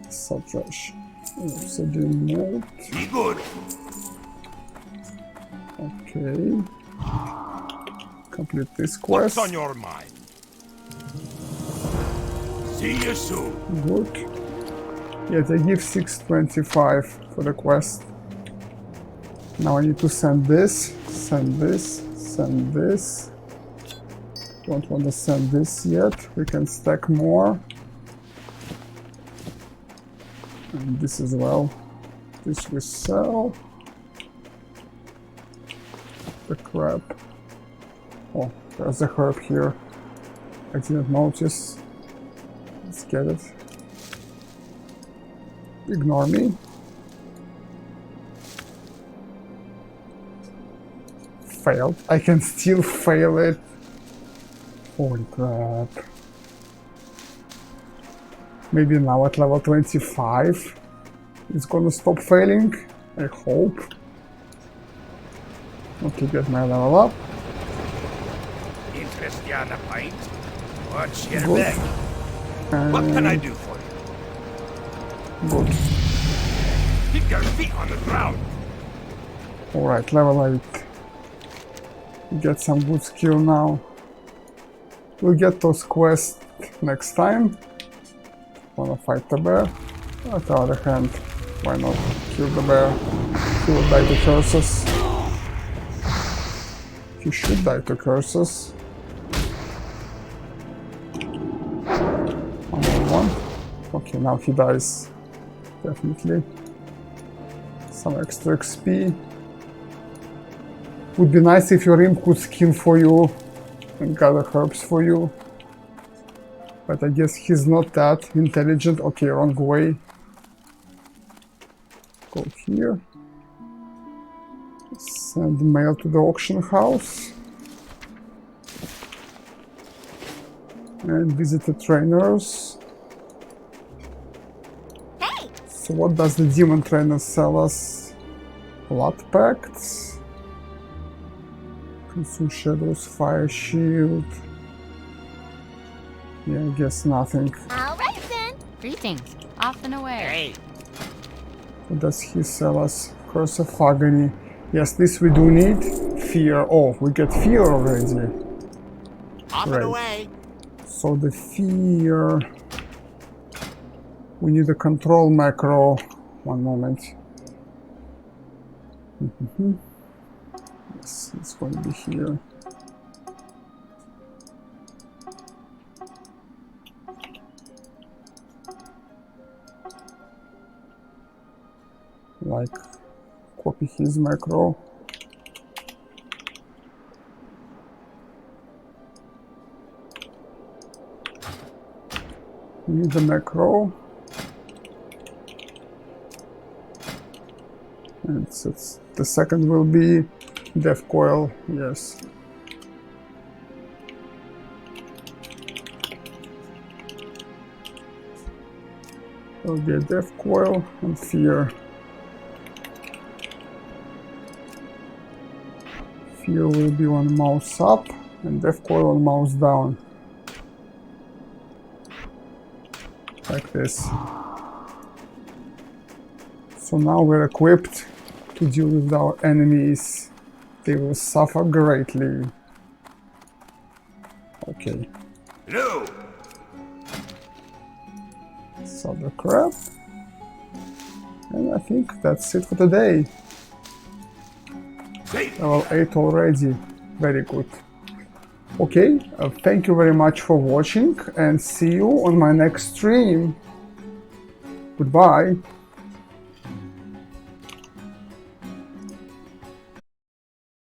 [SPEAKER 1] Subtrash. Rhapsody mold.
[SPEAKER 2] Be good.
[SPEAKER 1] Okay. Complete this quest.
[SPEAKER 2] What's on your mind? See you soon.
[SPEAKER 1] Good. Yeah, they give 625 for the quest. Now I need to send this, send this, send this. Don't want to send this yet. We can stack more. And this as well. This we sell. The crab. Oh, there's a herb here. I didn't notice. Let's get it. Ignore me. Failed. I can still fail it. Holy crap. Maybe now at level 25 it's gonna stop failing. I hope. Okay, get my level up.
[SPEAKER 2] Interest you on a pint? What's your
[SPEAKER 1] Good.
[SPEAKER 2] bag? What can I do for you?
[SPEAKER 1] Good.
[SPEAKER 2] Keep your feet on the ground.
[SPEAKER 1] Alright, level 8. Get some good skill now. We'll get those quests next time. Wanna fight the bear? On the other hand, why not kill the bear? He will die to curses. He should die to curses. One. Okay, now he dies. Definitely. Some extra XP. Would be nice if your imp could skin for you and gather herbs for you. But I guess he's not that intelligent. Okay, wrong way. Go here. Send mail to the auction house. And visit the trainers.
[SPEAKER 5] Hey!
[SPEAKER 1] So what does the demon trainer sell us? Blood pacts. Consume shadows, fire shield. Yeah, I guess nothing.
[SPEAKER 5] All right then. Greetings. Off and away.
[SPEAKER 1] What does he sell us? Curse of Agony. Yes, this we do need. Fear. Oh, we get fear already.
[SPEAKER 5] Off and away.
[SPEAKER 1] So the fear... We need a control macro. One moment. Yes, it's going to be here. Like, copy his macro. We need the macro. And the second will be Death Coil, yes. Will be a Death Coil and Fear. Fear will be one mouse up and Death Coil on mouse down. Like this. So now we're equipped to deal with our enemies. They will suffer greatly. Okay.
[SPEAKER 2] No.
[SPEAKER 1] So the crap. And I think that's it for today. Level 8 already. Very good. Okay, thank you very much for watching and see you on my next stream. Goodbye.